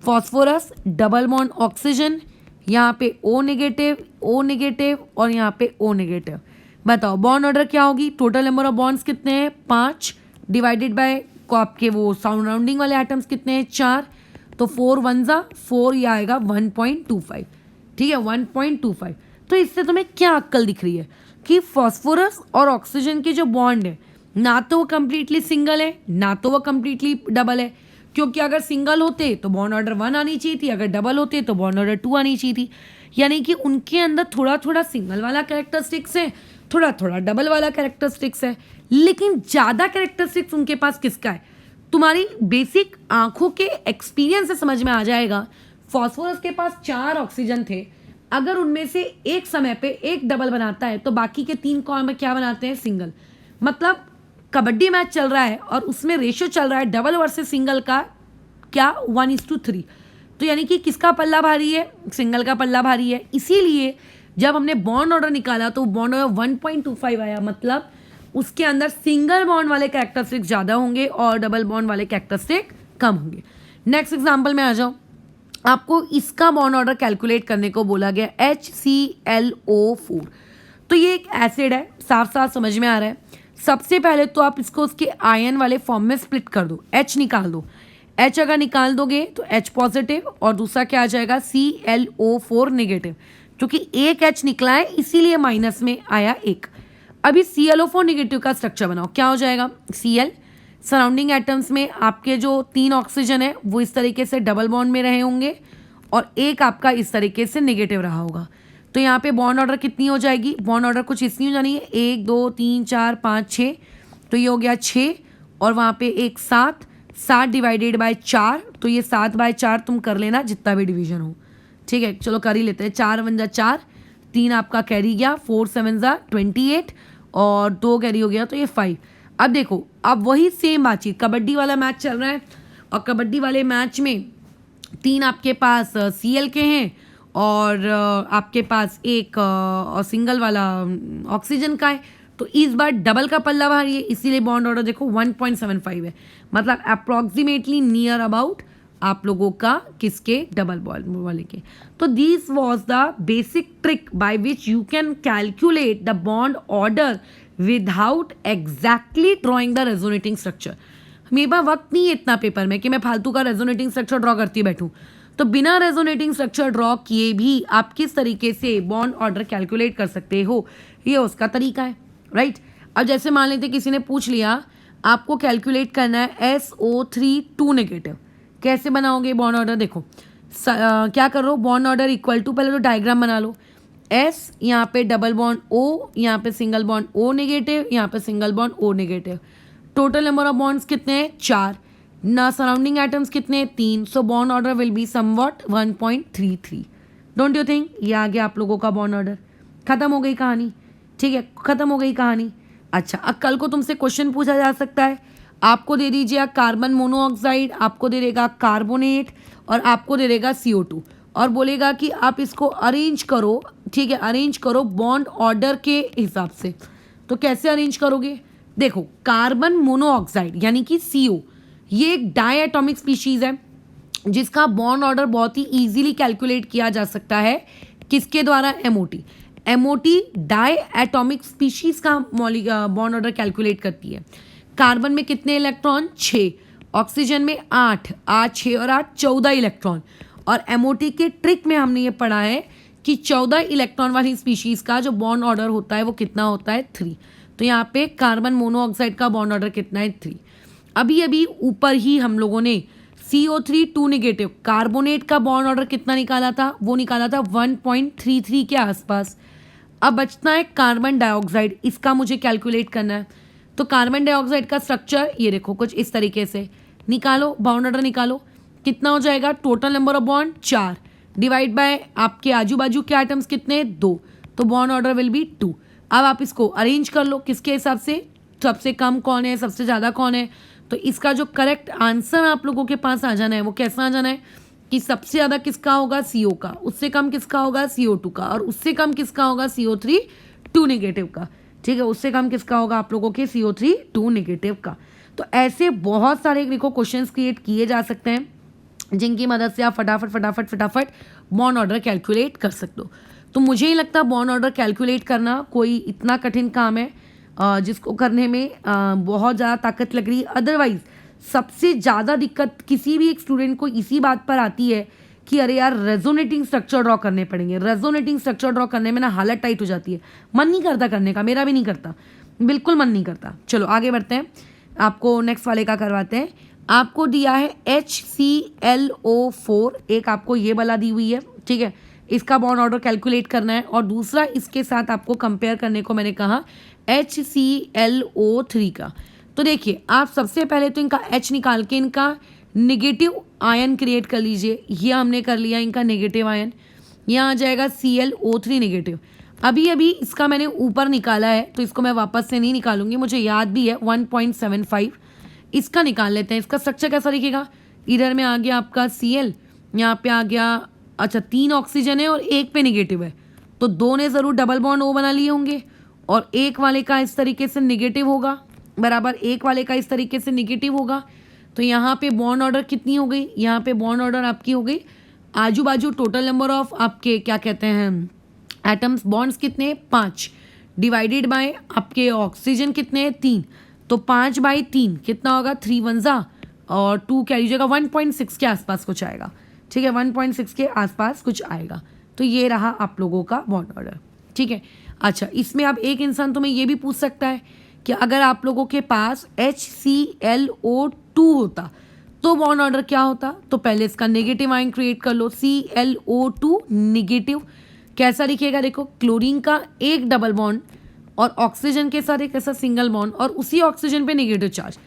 S1: फॉस्फोरस डबल बॉन्ड ऑक्सीजन, यहाँ पे O नेगेटिव और यहाँ पे O नेगेटिव। बताओ बॉन्ड ऑर्डर क्या होगी, टोटल नंबर ऑफ बॉन्ड्स कितने हैं 5 डिवाइडेड बाय को आपके वो सराउंडिंग वाले एटम्स कितने हैं 4, तो 4 1 जा 4, ये आएगा 1.25। ठीक है, 1.25। तो इससे तुम्हें क्या अक्कल दिख रही है कि फॉस्फोरस और ऑक्सीजन के जो बॉन्ड है, ना तो वो कंप्लीटली सिंगल है ना तो वो कंप्लीटली डबल है, क्योंकि अगर सिंगल होते तो बॉन्ड ऑर्डर 1 आनी चाहिए थी, अगर डबल होते तो बॉन्ड ऑर्डर 2 आनी चाहिए थी। यानी कि उनके अंदर थोड़ा थोड़ा सिंगल वाला कैरेक्टरिस्टिक्स है, थोड़ा थोड़ा डबल वाला कैरेक्टरिस्टिक्स है, लेकिन ज़्यादा कैरेक्टरिस्टिक्स उनके पास किसका है, तुम्हारी बेसिक आंखों के एक्सपीरियंस से समझ में आ जाएगा। फॉस्फोरस के पास 4 ऑक्सीजन थे, अगर उनमें से एक समय पे एक डबल बनाता है तो बाकी के 3 कौन में क्या बनाते हैं, सिंगल। मतलब कबड्डी मैच चल रहा है और उसमें रेशियो चल रहा है डबल वर्सेस सिंगल का, क्या 1:3। तो यानी कि किसका पल्ला भारी है, सिंगल का पल्ला भारी है। इसीलिए जब हमने बॉन्ड ऑर्डर निकाला तो बॉन्ड ऑर्डर 1.25 आया, मतलब उसके अंदर सिंगल बॉन्ड वाले कैरेक्टरिस्टिक ज़्यादा होंगे और डबल बॉन्ड वाले कैरेक्टरिस्टिक कम होंगे। नेक्स्ट एग्जाम्पल में आ जाओ, आपको इसका बॉन्ड ऑर्डर कैलकुलेट करने को बोला गया HClO4। तो ये एक एसिड है, साफ साफ समझ में आ रहा है। सबसे पहले तो आप इसको उसके आयन वाले फॉर्म में स्प्लिट कर दो, H निकाल दो। H अगर निकाल दोगे तो H पॉजिटिव और दूसरा क्या आ जाएगा ClO4 नेगेटिव, क्योंकि एक H निकला है इसीलिए माइनस में आया 1। अभी ClO4 नेगेटिव का स्ट्रक्चर बनाओ, क्या हो जाएगा, Cl सराउंडिंग एटम्स में आपके जो 3 ऑक्सीजन है वो इस तरीके से डबल बॉन्ड में रहे होंगे और एक आपका इस तरीके से नेगेटिव रहा होगा। तो यहाँ पे बॉन्ड ऑर्डर कितनी हो जाएगी, बॉन्ड ऑर्डर कुछ इतनी हो जानी है 1 2 3 4 5 6, तो ये हो गया 6 और वहाँ पे एक 7 डिवाइडेड बाय 4, तो ये 7/4 तुम कर लेना जितना भी डिवीजन हो। ठीक है, चलो कर ही लेते हैं। 4 1 जा 4, 3 आपका कैरी गया, 4 7 जा 28 और 2 कैरी हो गया तो ये 5। अब देखो, अब वही सेम बातचीत, कबड्डी वाला मैच चल रहा है और कबड्डी वाले मैच में 3 आपके पास Cl के हैं और आपके पास एक सिंगल वाला ऑक्सीजन का है। तो इस बार डबल का पल्ला भारी है, इसीलिए बॉन्ड ऑर्डर देखो 1.75 है, मतलब अप्रॉक्सीमेटली नियर अबाउट आप लोगों का किसके, डबल बॉन्ड वाले के। तो this was the basic trick by which you can calculate the bond order without exactly drawing the resonating structure. मेरे पास वक्त नहीं है इतना पेपर में कि मैं फालतू का रेजोनेटिंग स्ट्रक्चर ड्रॉ करती बैठूं। तो बिना रेजोनेटिंग स्ट्रक्चर ड्रॉ किए भी आप किस तरीके से बॉन्ड ऑर्डर कैलकुलेट कर सकते हो, ये उसका तरीका है, राइट। अब जैसे मान लेते किसी ने पूछ लिया आपको कैलकुलेट करना है SO3 2 नेगेटिव, कैसे बनाओगे बॉन्ड ऑर्डर। देखो क्या करो, बॉन्ड ऑर्डर इक्वल टू, पहले तो डायग्राम बना लो। S यहाँ पे डबल बॉन्ड O, यहाँ पे सिंगल बॉन्ड O नेगेटिव, यहाँ पे single bond O negative. Total number of bonds कितने हैं, 4 ना, सराउंडिंग एटम्स कितने, 3। So bond order will be somewhat 1.33। Don't you think ये आ गया आप लोगों का बॉन्ड ऑर्डर, खत्म हो गई कहानी, ठीक है, खत्म हो गई कहानी। अच्छा, अब कल को तुमसे क्वेश्चन पूछा जा सकता है, आपको दे दीजिए कार्बन मोनोऑक्साइड, आपको दे देगा कार्बोनेट और आपको दे देगा CO2 और बोलेगा कि आप इसको अरेंज करो, ठीक है, अरेंज करो बॉन्ड ऑर्डर के हिसाब से। तो कैसे अरेंज करोगे, देखो कार्बन मोनोऑक्साइड यानी कि CO ये एक डाई एटॉमिक स्पीशीज है जिसका बॉन्ड ऑर्डर बहुत ही इजीली कैलकुलेट किया जा सकता है, किसके द्वारा, MOT डाई एटॉमिक स्पीशीज का बॉन्ड ऑर्डर कैलकुलेट करती है। कार्बन में कितने इलेक्ट्रॉन, 6, ऑक्सीजन में 8, 6 और 8 14 इलेक्ट्रॉन। और MOT के ट्रिक में हमने ये पढ़ा है कि 14 इलेक्ट्रॉन वाली स्पीशीज का जो बॉन्ड ऑर्डर होता है वो कितना होता है, 3। तो यहाँ पे कार्बन मोनोऑक्साइड का बॉन्ड ऑर्डर कितना है, 3। अभी अभी ऊपर ही हम लोगों ने CO3 2 नेगेटिव कार्बोनेट का बॉन्ड ऑर्डर कितना निकाला था, वो निकाला था 1.33 के आसपास। अब बचता है कार्बन डाइऑक्साइड, इसका मुझे कैलकुलेट करना है। तो कार्बन डाइऑक्साइड का स्ट्रक्चर ये देखो कुछ इस तरीके से, निकालो बॉन्ड ऑर्डर, निकालो कितना हो जाएगा, total number of bond 4 divide by आपके आजू बाजू के आइटम्स कितने, 2, तो बॉन्ड ऑर्डर विल बी 2। अब आप इसको अरेंज कर लो किसके हिसाब से, सबसे कम कौन है, सबसे ज़्यादा कौन है। तो इसका जो करेक्ट आंसर आप लोगों के पास आ जाना है वो कैसा आ जाना है कि सबसे ज़्यादा किसका होगा, CO का, उससे कम किसका होगा, CO2 का, और उससे कम किसका होगा, CO3 2 नेगेटिव का, ठीक है, उससे कम किसका होगा आप लोगों के CO3 2 नेगेटिव का। तो ऐसे बहुत सारे देखो क्वेश्चंस क्रिएट किए जा सकते हैं जिनकी मदद से आप फटाफट बॉन्ड ऑर्डर कैलकुलेट कर सकते हो। तो मुझे ही लगता बॉन्ड ऑर्डर कैलकुलेट करना कोई इतना कठिन काम है जिसको करने में बहुत ज़्यादा ताकत लग रही है। अदरवाइज सबसे ज़्यादा दिक्कत किसी भी एक स्टूडेंट को इसी बात पर आती है कि अरे यार रेजोनेटिंग स्ट्रक्चर ड्रॉ करने पड़ेंगे। रेजोनेटिंग स्ट्रक्चर ड्रॉ करने में ना हालत टाइट हो जाती है, मन नहीं करता करने का, मेरा भी नहीं करता, बिल्कुल मन नहीं करता। चलो आगे बढ़ते हैं, आपको नेक्स्ट वाले का करवाते हैं। आपको दिया है HClO4, एक आपको ये वाला दी हुई है, ठीक है, इसका बॉन्ड ऑर्डर कैलकुलेट करना है और दूसरा इसके साथ आपको कंपेयर करने को मैंने कहा HClO3 का। तो देखिए आप सबसे पहले तो इनका H निकाल के इनका नेगेटिव आयन क्रिएट कर लीजिए। ये हमने कर लिया इनका नेगेटिव आयन, यहाँ आ जाएगा ClO3 नेगेटिव। अभी अभी इसका मैंने ऊपर निकाला है तो इसको मैं वापस से नहीं निकालूंगी, मुझे याद भी है 1.75। इसका निकाल लेते हैं। इसका स्ट्रक्चर कैसा दिखेगा, इधर में आ गया आपका Cl, यहाँ पे आ गया, अच्छा 3 ऑक्सीजन है और एक पे नेगेटिव है, तो 2 ने ज़रूर डबल बॉन्ड O बना लिए होंगे और एक वाले का इस तरीके से नेगेटिव होगा, बराबर एक वाले का इस तरीके से नेगेटिव होगा। तो यहाँ पे बॉन्ड ऑर्डर कितनी हो गई, यहाँ पे बॉन्ड ऑर्डर आपकी हो गई आजू बाजू टोटल नंबर ऑफ आपके क्या कहते हैं एटम्स, बॉन्ड्स कितने, 5 डिवाइडेड बाय आपके ऑक्सीजन कितने, 3, तो 5/3 कितना होगा, 3 1 जा और 2 क्या लीजिएगा, 1.6 के आसपास कुछ आएगा, ठीक है, 1.6 के आसपास कुछ आएगा। तो ये रहा आप लोगों का बॉन्ड ऑर्डर, ठीक है। अच्छा, इसमें अब एक इंसान तुम्हें ये भी पूछ सकता है कि अगर आप लोगों के पास HClO2 होता तो बॉन्ड ऑर्डर क्या होता। तो पहले इसका नेगेटिव आयन क्रिएट कर लो, ClO2 नेगेटिव कैसा दिखेगा, देखो क्लोरीन का एक डबल बॉन्ड और ऑक्सीजन के साथ एक ऐसा सिंगल बॉन्ड और उसी ऑक्सीजन पे नेगेटिव चार्ज।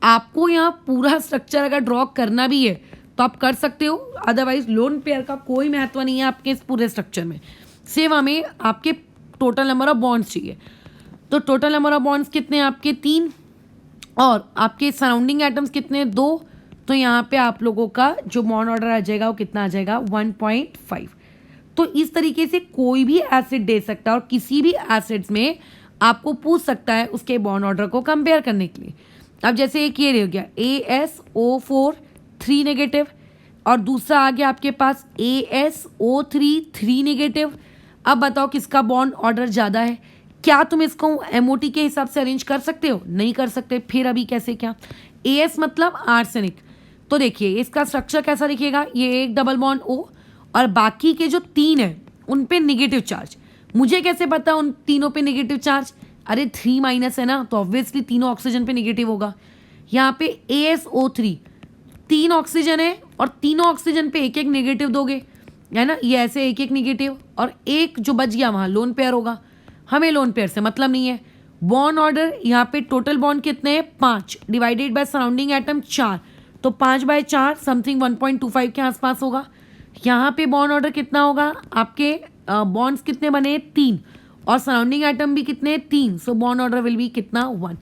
S1: आपको यहाँ पूरा स्ट्रक्चर अगर ड्रॉ करना भी है तो आप कर सकते हो, अदरवाइज लोन पेयर का कोई महत्व नहीं है आपके इस पूरे स्ट्रक्चर में, सिर्फ हमें आपके टोटल नंबर ऑफ बॉन्ड्स चाहिए। तो टोटल नंबर ऑफ बॉन्ड्स कितने हैं आपके 3, और आपके सराउंडिंग एटम्स कितने 2, तो यहाँ पे आप लोगों का जो बॉन्ड ऑर्डर आ जाएगा वो कितना आ जाएगा 1.5। तो इस तरीके से कोई भी एसिड दे सकता है और किसी भी एसिड्स में आपको पूछ सकता है उसके बॉन्ड ऑर्डर को कंपेयर करने के लिए। अब जैसे एक ये हो गया ASO4 3 नेगेटिव, और दूसरा आ गया आपके पास ASO3 3 नेगेटिव। अब बताओ किसका बॉन्ड ऑर्डर ज़्यादा है? क्या तुम इसको MOT के हिसाब से अरेंज कर सकते हो? नहीं कर सकते। फिर अभी कैसे क्या? AS मतलब आर्सेनिक, तो देखिए इसका स्ट्रक्चर कैसा दिखेगा, ये एक डबल बॉन्ड O और बाकी के जो 3 है उन पे नेगेटिव चार्ज। मुझे कैसे पता उन तीनों पे नेगेटिव चार्ज? अरे 3 माइनस है ना, तो ऑब्वियसली तीनों ऑक्सीजन पे नेगेटिव होगा। यहाँ पे ASO3 3 ऑक्सीजन है और तीनों ऑक्सीजन पे एक एक नेगेटिव दोगे, है ना, ये ऐसे एक एक नेगेटिव, और एक जो बच गया वहाँ लोन पेयर होगा। हमें लोन पेयर से मतलब नहीं है। बॉन्ड ऑर्डर यहाँ पे टोटल बॉन्ड कितने हैं 5 डिवाइडेड बाय सराउंडिंग एटम 4, तो 5/4 समथिंग 1.25 के आसपास होगा। यहाँ पे बॉन्ड ऑर्डर कितना होगा आपके, बॉन्ड्स कितने बने 3 और सराउंडिंग एटम भी कितने 3, so bond order will be कितना 1।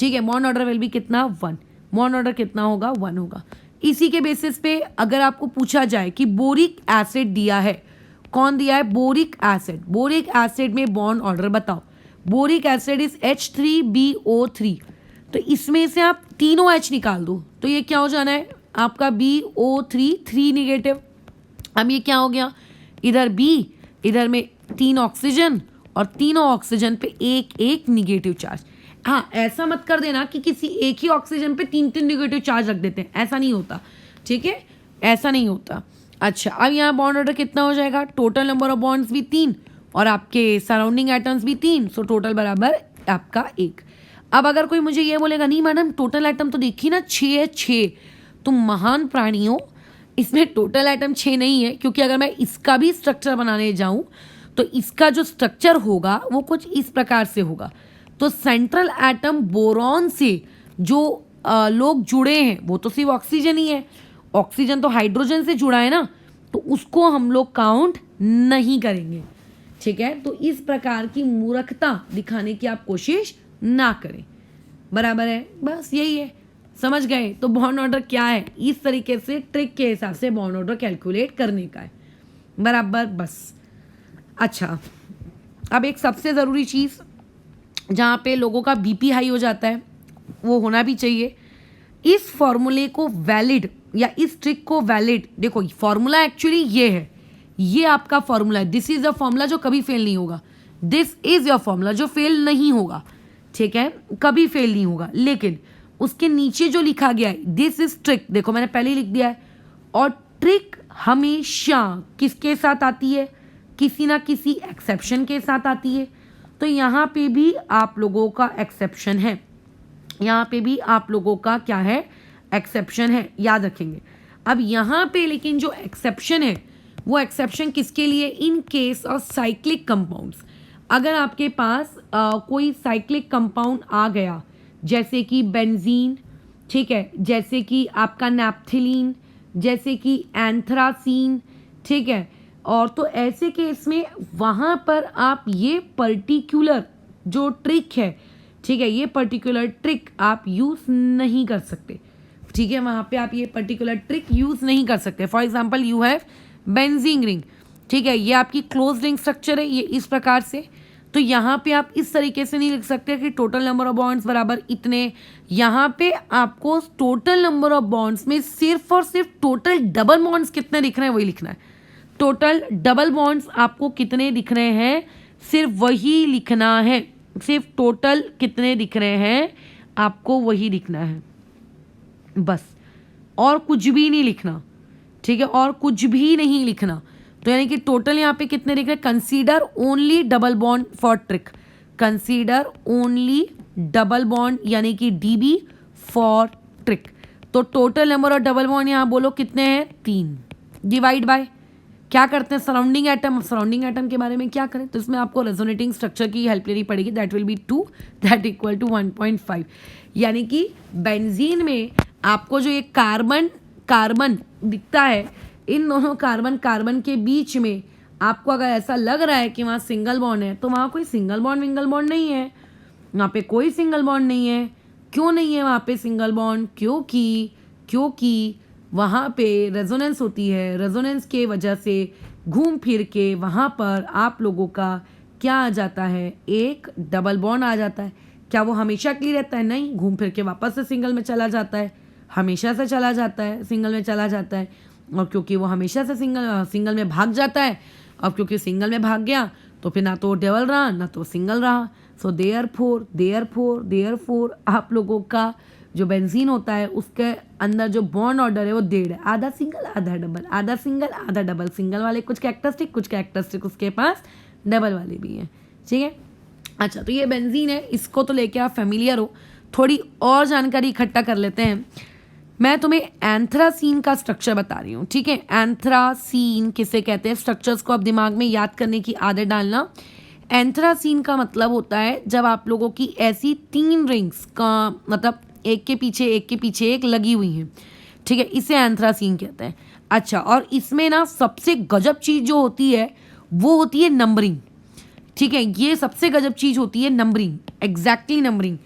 S1: ठीक है, बॉन्ड ऑर्डर विल बी कितना 1, बॉन्ड ऑर्डर कितना होगा 1 होगा। इसी के बेसिस पे अगर आपको पूछा जाए कि बोरिक एसिड दिया है, कौन दिया है बोरिक एसिड, बोरिक एसिड में बॉन्ड ऑर्डर बताओ। बोरिक एसिड इज H3BO3, तो इसमें से आप तीनों H निकाल दो तो ये क्या हो जाना है आपका BO3 3 नेगेटिव। अब ये क्या हो गया, इधर B, इधर में 3 ऑक्सीजन और तीनों ऑक्सीजन पे एक एक निगेटिव चार्ज। हाँ, ऐसा मत कर देना कि किसी एक ही ऑक्सीजन पे 3 निगेटिव चार्ज रख देते हैं, ऐसा नहीं होता। ठीक है, ऐसा नहीं होता। अच्छा, अब यहाँ बॉन्ड ऑर्डर कितना हो जाएगा, टोटल नंबर ऑफ बॉन्ड्स भी 3 और आपके सराउंडिंग एटम्स भी 3, सो टोटल बराबर आपका 1। अब अगर कोई मुझे ये बोलेगा नहीं मैडम टोटल एटम तो देखिए ना 6 है, 6, तुम महान प्राणी हो, इसमें टोटल एटम 6 नहीं है, क्योंकि अगर मैं इसका भी स्ट्रक्चर बनाने जाऊं तो इसका जो स्ट्रक्चर होगा वो कुछ इस प्रकार से होगा। तो सेंट्रल एटम बोरॉन से जो लोग जुड़े हैं वो तो सिर्फ ऑक्सीजन ही है, ऑक्सीजन तो हाइड्रोजन से जुड़ा है ना, तो उसको हम लोग काउंट नहीं करेंगे। ठीक है, तो इस प्रकार की मूर्खता दिखाने की आप कोशिश ना करें, बराबर है, बस यही है, समझ गए। तो बॉन्ड ऑर्डर क्या है, इस तरीके से ट्रिक के हिसाब से बॉन्ड ऑर्डर कैलकुलेट करने का है, बराबर, बस। अच्छा, अब एक सबसे ज़रूरी चीज़ जहाँ पे लोगों का बीपी हाई हो जाता है, वो होना भी चाहिए, इस फॉर्मूले को वैलिड या इस ट्रिक को वैलिड, देखो फॉर्मूला एक्चुअली ये है, ये आपका फॉर्मूला है, दिस इज अ फॉर्मूला जो कभी फेल नहीं होगा, दिस इज योर फॉर्मूला जो फेल नहीं होगा। ठीक है, कभी फेल नहीं होगा, लेकिन उसके नीचे जो लिखा गया है दिस इज ट्रिक, देखो मैंने पहले ही लिख दिया है, और ट्रिक हमेशा किसके साथ आती है, किसी ना किसी एक्सेप्शन के साथ आती है। तो यहाँ पे भी आप लोगों का एक्सेप्शन है, यहाँ पे भी आप लोगों का क्या है एक्सेप्शन है, याद रखेंगे। अब यहाँ पे लेकिन जो एक्सेप्शन है वो एक्सेप्शन किसके लिए, in case of cyclic compounds. अगर आपके पास कोई साइक्लिक कंपाउंड आ गया जैसे कि बेंजीन, ठीक है, जैसे कि आपका नैप्थिलीन, जैसे कि एंथ्रासीन, ठीक है, और तो ऐसे केस में वहाँ पर आप ये पर्टिकुलर जो ट्रिक है, ठीक है, ये पर्टिकुलर ट्रिक आप यूज़ नहीं कर सकते। ठीक है, वहाँ पे आप ये पर्टिकुलर ट्रिक यूज़ नहीं कर सकते। For example you have benzene ring, ठीक है, ये आपकी क्लोज रिंग स्ट्रक्चर है, ये इस प्रकार से, तो यहाँ पे आप इस तरीके से नहीं लिख सकते कि टोटल नंबर ऑफ बॉन्ड्स बराबर इतने। यहाँ पे आपको टोटल नंबर ऑफ बॉन्ड्स में सिर्फ और सिर्फ टोटल डबल बॉन्ड्स कितने दिख रहे हैं वही लिखना है। टोटल डबल बॉन्ड्स आपको कितने दिख रहे हैं सिर्फ वही लिखना है, सिर्फ टोटल कितने दिख रहे हैं आपको वही लिखना है, बस, और कुछ भी नहीं लिखना। ठीक है, और कुछ भी नहीं लिखना। तो यानी कि टोटल यहाँ पे कितने दिख रहे हैं, consider only double bond for trick, consider only double bond यानी कि DB फॉर ट्रिक। तो total number of double bond यहाँ बोलो कितने हैं 3, डिवाइड बाय क्या करते हैं सराउंडिंग एटम, सराउंडिंग एटम के बारे में क्या करें, तो इसमें आपको रेजोनेटिंग स्ट्रक्चर की हेल्प लेनी पड़ेगी, that will be 2 that equal to 1.5। यानी कि बेंजीन में आपको जो ये कार्बन कार्बन दिखता है, इन दोनों कार्बन कार्बन के बीच में आपको अगर ऐसा लग रहा है कि वहाँ सिंगल बॉन्ड है, तो वहाँ कोई सिंगल बॉन्ड विंगल बॉन्ड नहीं है, वहाँ पे कोई सिंगल बॉन्ड नहीं है। क्यों नहीं है वहाँ पे सिंगल बॉन्ड? क्योंकि वहाँ पे रेजोनेंस होती है। रेजोनेंस के वजह से घूम फिर के वहाँ पर आप लोगों का क्या आ जाता है? एक डबल बॉन्ड आ जाता है। क्या वो हमेशा के लिए रहता है? नहीं, घूम फिर के वापस से सिंगल में चला जाता है, हमेशा से चला जाता है, सिंगल में चला जाता है। और क्योंकि वो हमेशा से सिंगल में भाग जाता है, अब क्योंकि सिंगल में भाग गया तो फिर ना तो डबल रहा ना तो सिंगल रहा। सो देयरफॉर आप लोगों का जो बेंजीन होता है उसके अंदर जो बॉन्ड ऑर्डर है वो 1.5 है, आधा सिंगल आधा डबल, आधा सिंगल आधा डबल। सिंगल वाले कुछ कैरेक्टरिस्टिक उसके पास डबल वाले भी हैं। ठीक है, अच्छा, तो ये बेंजीन है, इसको तो लेके आप फेमिलियर हो। थोड़ी और जानकारी इकट्ठा कर लेते हैं। मैं तुम्हें एंथ्रासीन का स्ट्रक्चर बता रही हूँ। ठीक है, एंथ्रासीन किसे कहते हैं? स्ट्रक्चर्स को आप दिमाग में याद करने की आदत डालना। एंथ्रासीन का मतलब होता है जब आप लोगों की ऐसी 3 रिंग्स का मतलब एक के पीछे एक लगी हुई हैं। ठीक है, इसे एंथ्रासीन कहते हैं। अच्छा, और इसमें ना सबसे गजब चीज़ जो होती है वो होती है नंबरिंग। ठीक है, ये सबसे गजब चीज़ होती है नंबरिंग, एग्जैक्टली नंबरिंग।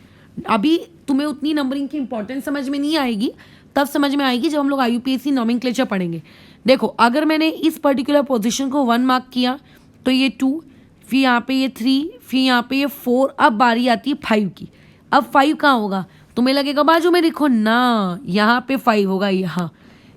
S1: अभी तुम्हें उतनी नंबरिंग की इंपॉर्टेंस समझ में नहीं आएगी, तब समझ में आएगी जब हम लोग IUPAC नॉमेनक्लेचर पढ़ेंगे। देखो, अगर मैंने इस पर्टिकुलर पोजीशन को 1 मार्क किया तो ये 2, फिर यहाँ पे ये 3, फिर यहाँ पे ये 4, अब बारी आती है 5 की। अब 5 कहाँ होगा? तुम्हें लगेगा बाजू में लिखो ना, यहाँ पे 5 होगा यहाँ।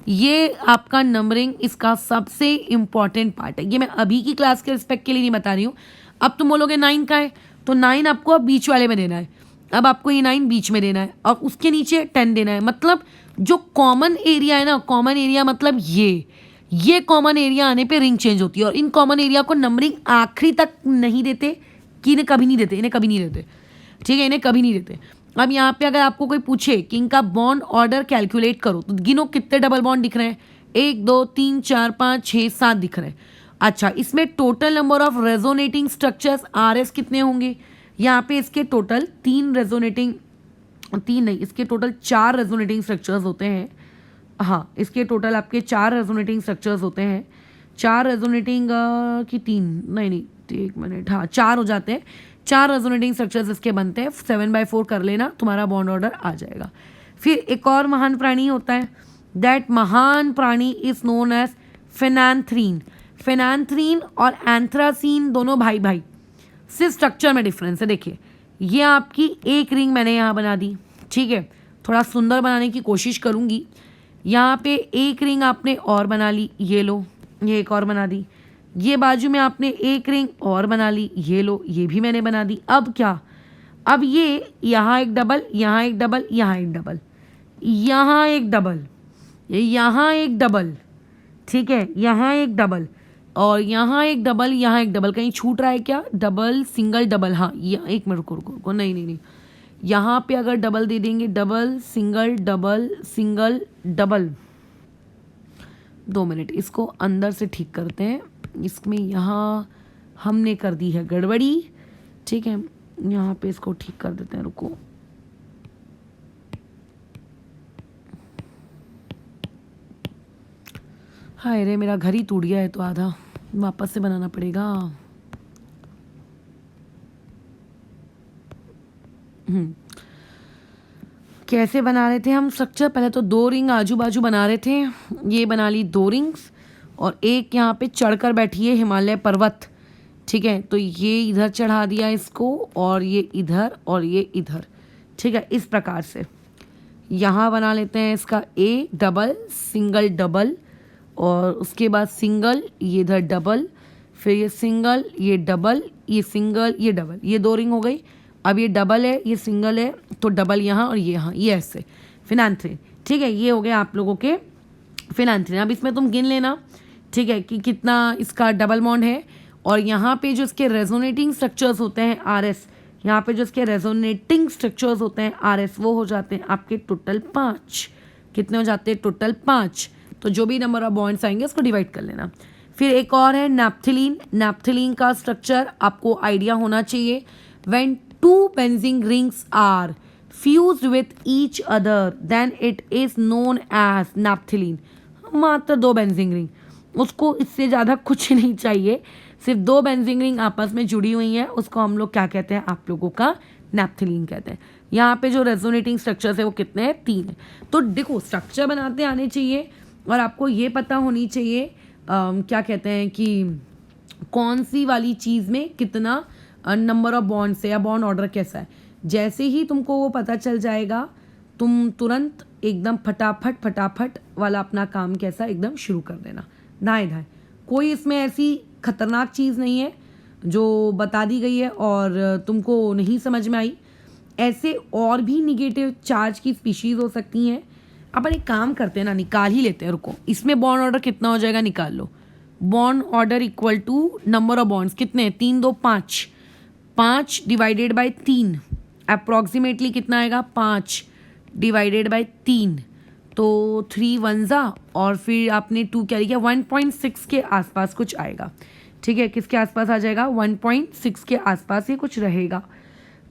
S1: ये आपका नंबरिंग इसका सबसे इम्पॉर्टेंट पार्ट है। ये मैं अभी की क्लास के रिस्पेक्ट के लिए नहीं बता रही हूँ। अब तुम बोलोगे 9 का है, तो 9 आपको अब बीच वाले में देना है। अब आपको ये 9 बीच में देना है और उसके नीचे 10 देना है। मतलब जो कॉमन एरिया है ना, कॉमन एरिया मतलब ये कॉमन एरिया आने पे रिंग चेंज होती है। और इन कॉमन एरिया को नंबरिंग आखिरी तक नहीं देते कि इन्हें कभी नहीं देते, ठीक है, इन्हें कभी नहीं देते। अब यहाँ पे अगर आपको कोई पूछे कि इनका बॉन्ड ऑर्डर कैलकुलेट करो तो गिनो कितने डबल बॉन्ड दिख रहे हैं? 1 2 3 4 5 6 7 दिख रहे हैं। अच्छा, इसमें total number of resonating structures RS कितने होंगे? यहाँ पे इसके टोटल 4 रेजोनेटिंग स्ट्रक्चर्स होते हैं। हाँ, इसके टोटल आपके 4 रेजोनेटिंग स्ट्रक्चर्स होते हैं। 4 रेजोनेटिंग की 3 नहीं 1 मिनट, हाँ 4 हो जाते हैं। 4 रेजोनेटिंग स्ट्रक्चर्स इसके बनते हैं। 7/4 कर लेना, तुम्हारा बॉन्ड ऑर्डर आ जाएगा। फिर एक और महान प्राणी होता है, दैट महान प्राणी इज नोन एज फेनांथ्रीन। फेनांथ्रीन और एंथ्रासीन दोनों भाई भाई, सिर्फ स्ट्रक्चर में डिफरेंस है। देखिए, ये आपकी एक रिंग मैंने यहाँ बना दी। ठीक है, थोड़ा सुंदर बनाने की कोशिश करूँगी। यहाँ पे एक रिंग आपने और बना ली, ये लो, ये एक और बना दी। ये बाजू में आपने एक रिंग और बना ली, ये लो, ये भी मैंने बना दी। अब क्या? अब ये यहाँ एक डबल, यहाँ एक डबल, यहाँ एक डबल, यहाँ एक डबल, यहाँ एक डबल, ठीक है, यहाँ एक डबल और यहाँ एक डबल, यहाँ एक डबल। कहीं छूट रहा है क्या? डबल सिंगल डबल, हाँ, एक मिनट रुको, नहीं, यहाँ पे अगर डबल दे देंगे, double single double single double. 2 minute, इसको अंदर से ठीक करते हैं। इसमें यहाँ हमने कर दी है गड़बड़ी। ठीक है, यहाँ पे इसको ठीक कर देते हैं, रुको। हाय रे, मेरा घर ही टूट गया है तो आधा वापस से बनाना पड़ेगा। कैसे बना रहे थे हम स्ट्रक्चर? पहले तो 2 रिंग आजू बाजू बना रहे थे। ये बना ली 2 रिंग्स और एक यहाँ पे चढ़कर बैठी है हिमालय पर्वत। ठीक है, तो ये इधर चढ़ा दिया इसको और ये इधर और ये इधर। ठीक है, इस प्रकार से यहाँ बना लेते हैं इसका ए डबल सिंगल डबल और उसके बाद सिंगल, ये इधर डबल, फिर ये सिंगल, ये डबल, ये सिंगल, ये डबल। ये 2 रिंग हो गई। अब ये डबल है, ये सिंगल है, तो डबल यहाँ और ये यहाँ, ये ऐसे फिनांथ्रीन। ठीक है, ये हो गया आप लोगों के फिनांथ्रीन। अब इसमें तुम गिन लेना, ठीक है, कि कितना इसका डबल बॉन्ड है। और यहाँ पे जो इसके रेजोनेटिंग स्ट्रक्चर्स होते हैं RS, यहाँ पे जो इसके रेजोनेटिंग स्ट्रक्चर्स होते हैं RS, वो हो जाते हैं आपके टोटल 5। कितने हो जाते हैं? टोटल 5। तो जो भी नंबर ऑफ बॉन्ड्स आएंगे उसको डिवाइड कर लेना। फिर एक और है नैप्थलीन। नैप्थलीन का स्ट्रक्चर आपको आइडिया होना चाहिए। When 2 benzene rings are fused with each other then it is known as naphthalene. मात्र 2 बेंजीन रिंग, उसको इससे ज़्यादा कुछ नहीं चाहिए। सिर्फ 2 बेंजीन रिंग आपस में जुड़ी हुई हैं, उसको हम लोग क्या कहते हैं? आप लोगों का नैप्थलीन कहते हैं। यहाँ पे जो रेजोनेटिंग स्ट्रक्चर्स है वो कितने हैं, 3 है। तो देखो स्ट्रक्चर बनाते आने चाहिए और आपको ये पता होनी चाहिए क्या कहते हैं कि कौन सी वाली चीज़ में कितना नंबर ऑफ बॉन्ड्स है या बॉन्ड ऑर्डर कैसा है। जैसे ही तुमको वो पता चल जाएगा तुम तुरंत एकदम फटाफट वाला अपना काम कैसा एकदम शुरू कर देना, दाएं दाएं। कोई इसमें ऐसी खतरनाक चीज़ नहीं है जो बता दी गई है और तुमको नहीं समझ में आई। ऐसे और भी निगेटिव चार्ज की स्पीशीज़ हो सकती हैं। अपन एक काम करते हैं ना, निकाल ही लेते हैं, रुको। इसमें बॉन्ड ऑर्डर कितना हो जाएगा, निकाल लो। Bond order equal to number of bonds कितने हैं, 3 2 5, 5 डिवाइडेड बाय 3 अप्रॉक्सीमेटली कितना आएगा, 5 डिवाइडेड बाय 3, तो 3 1 और फिर आपने 2 कैरी किया, 1.6 के आसपास कुछ आएगा। ठीक है, किसके आसपास आ जाएगा, 1.6 के आसपास ये कुछ रहेगा।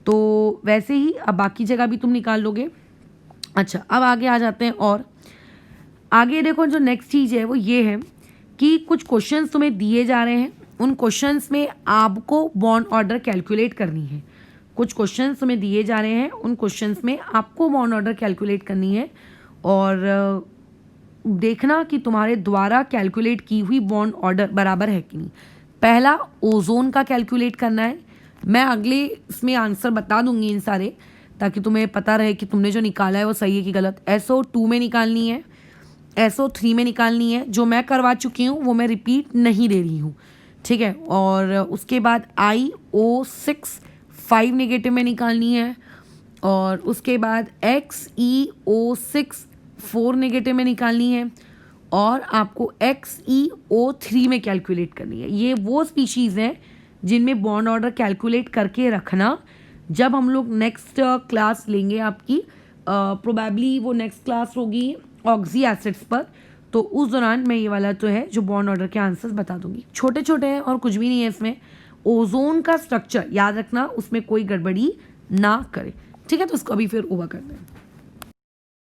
S1: तो वैसे ही अब बाकी जगह भी तुम निकाल लोगे। अच्छा, अब आगे आ जाते हैं और आगे देखो जो नेक्स्ट चीज़ है वो ये है कि कुछ क्वेश्चंस तुम्हें दिए जा रहे हैं, उन क्वेश्चंस में आपको बॉन्ड ऑर्डर कैलकुलेट करनी है। कुछ क्वेश्चंस तुम्हें दिए जा रहे हैं, उन क्वेश्चंस में आपको बॉन्ड ऑर्डर कैलकुलेट करनी है और देखना कि तुम्हारे द्वारा कैलकुलेट की हुई बॉन्ड ऑर्डर बराबर है कि नहीं। पहला ओजोन का कैलकुलेट करना है। मैं अगले इसमें आंसर बता दूंगी इन सारे, ताकि तुम्हें पता रहे कि तुमने जो निकाला है वो सही है कि गलत। SO2 में निकालनी है, SO3 में निकालनी है। जो मैं करवा चुकी हूँ वो मैं रिपीट नहीं दे रही हूँ, ठीक है। और उसके बाद IO6 5 नेगेटिव में निकालनी है और उसके बाद XeO6 4 नेगेटिव में निकालनी है और आपको XeO3 में कैलकुलेट करनी है। ये वो स्पीशीज़ हैं जिनमें बॉन्ड ऑर्डर कैलकुलेट करके रखना। जब हम लोग नेक्स्ट क्लास लेंगे आपकी, प्रोबेबली वो नेक्स्ट क्लास होगी ऑक्सी एसिड्स पर, तो उस दौरान मैं ये वाला तो है जो बॉन्ड ऑर्डर के आंसर्स बता दूंगी। छोटे छोटे हैं और कुछ भी नहीं है इसमें। ओजोन का स्ट्रक्चर याद रखना, उसमें कोई गड़बड़ी ना करे, ठीक है। तो इसको अभी फिर ओवर करते हैं।